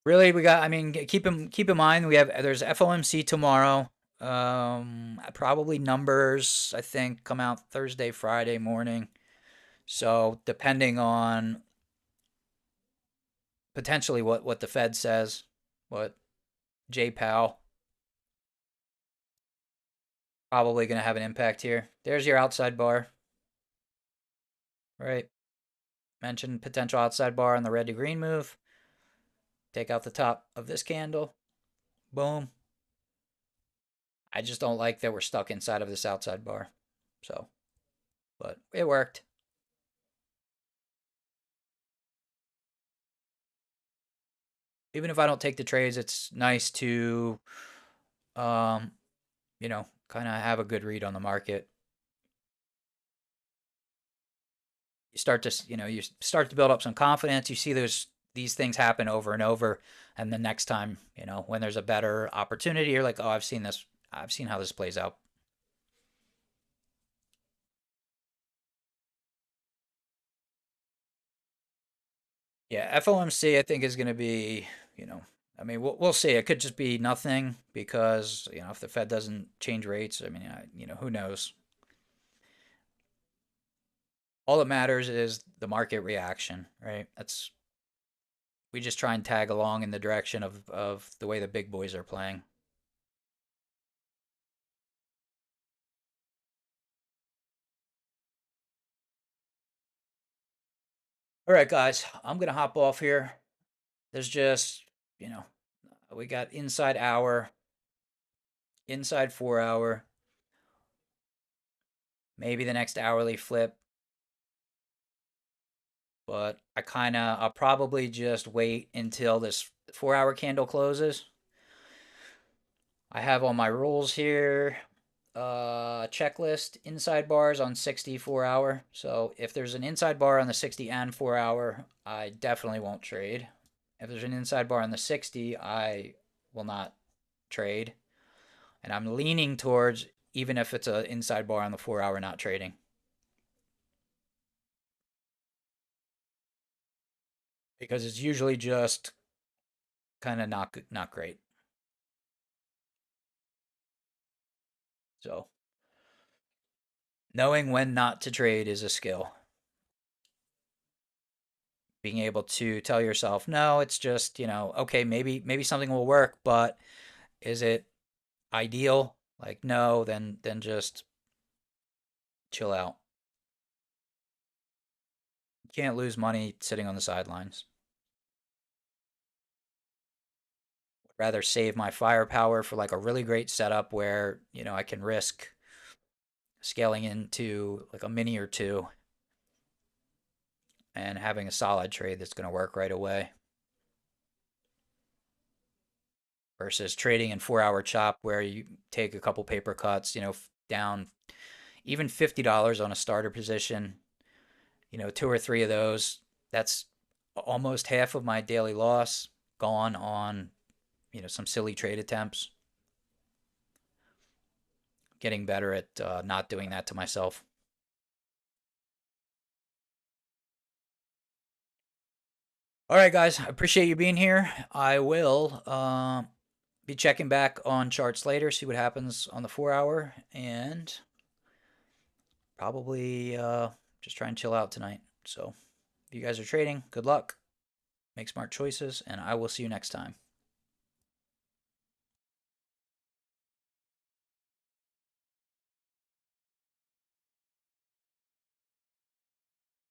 Really, we got. I mean, keep in mind there's FOMC tomorrow. Probably numbers I think come out Thursday, Friday morning. So depending on potentially what the Fed says, what J Powell probably going to have an impact here. There's your outside bar, right? Mentioned potential outside bar on the red to green move. Take out the top of this candle. Boom. I just don't like that we're stuck inside of this outside bar. So, but it worked. Even if I don't take the trades, it's nice to, um, kind of have a good read on the market. You start to build up some confidence. You see these things happen over and over, and the next time, when there's a better opportunity, you're like, oh, I've seen this. I've seen how this plays out. Yeah, FOMC I think is going to be, I mean, we'll see. It could just be nothing because if the Fed doesn't change rates, I mean, who knows? All that matters is the market reaction, right? That's we just try and tag along in the direction of the way the big boys are playing. All right, guys, I'm gonna hop off here. There's just, you know, we got inside hour, inside 4 hour, maybe the next hourly flip, but I'll probably just wait until this 4 hour candle closes. I have all my rules here. Checklist inside bars on 64 hour. So if there's an inside bar on the 60 and 4 hour, I definitely won't trade. If there's an inside bar on the 60, I will not trade. And I'm leaning towards, even if it's an inside bar on the 4 hour, not trading, because it's usually just kind of not great. So knowing when not to trade is a skill. Being able to tell yourself, no, it's just, okay, maybe something will work, but is it ideal? Like, no, then just chill out. You can't lose money sitting on the sidelines. Rather save my firepower for like a really great setup where, I can risk scaling into like a mini or two and having a solid trade that's going to work right away versus trading in 4 hour chop where you take a couple paper cuts, down even $50 on a starter position, two or three of those, that's almost half of my daily loss gone on, some silly trade attempts. Getting better at not doing that to myself. All right, guys, I appreciate you being here. I will be checking back on charts later, see what happens on the 4 hour, and probably just try and chill out tonight. So, if you guys are trading, good luck. Make smart choices, and I will see you next time.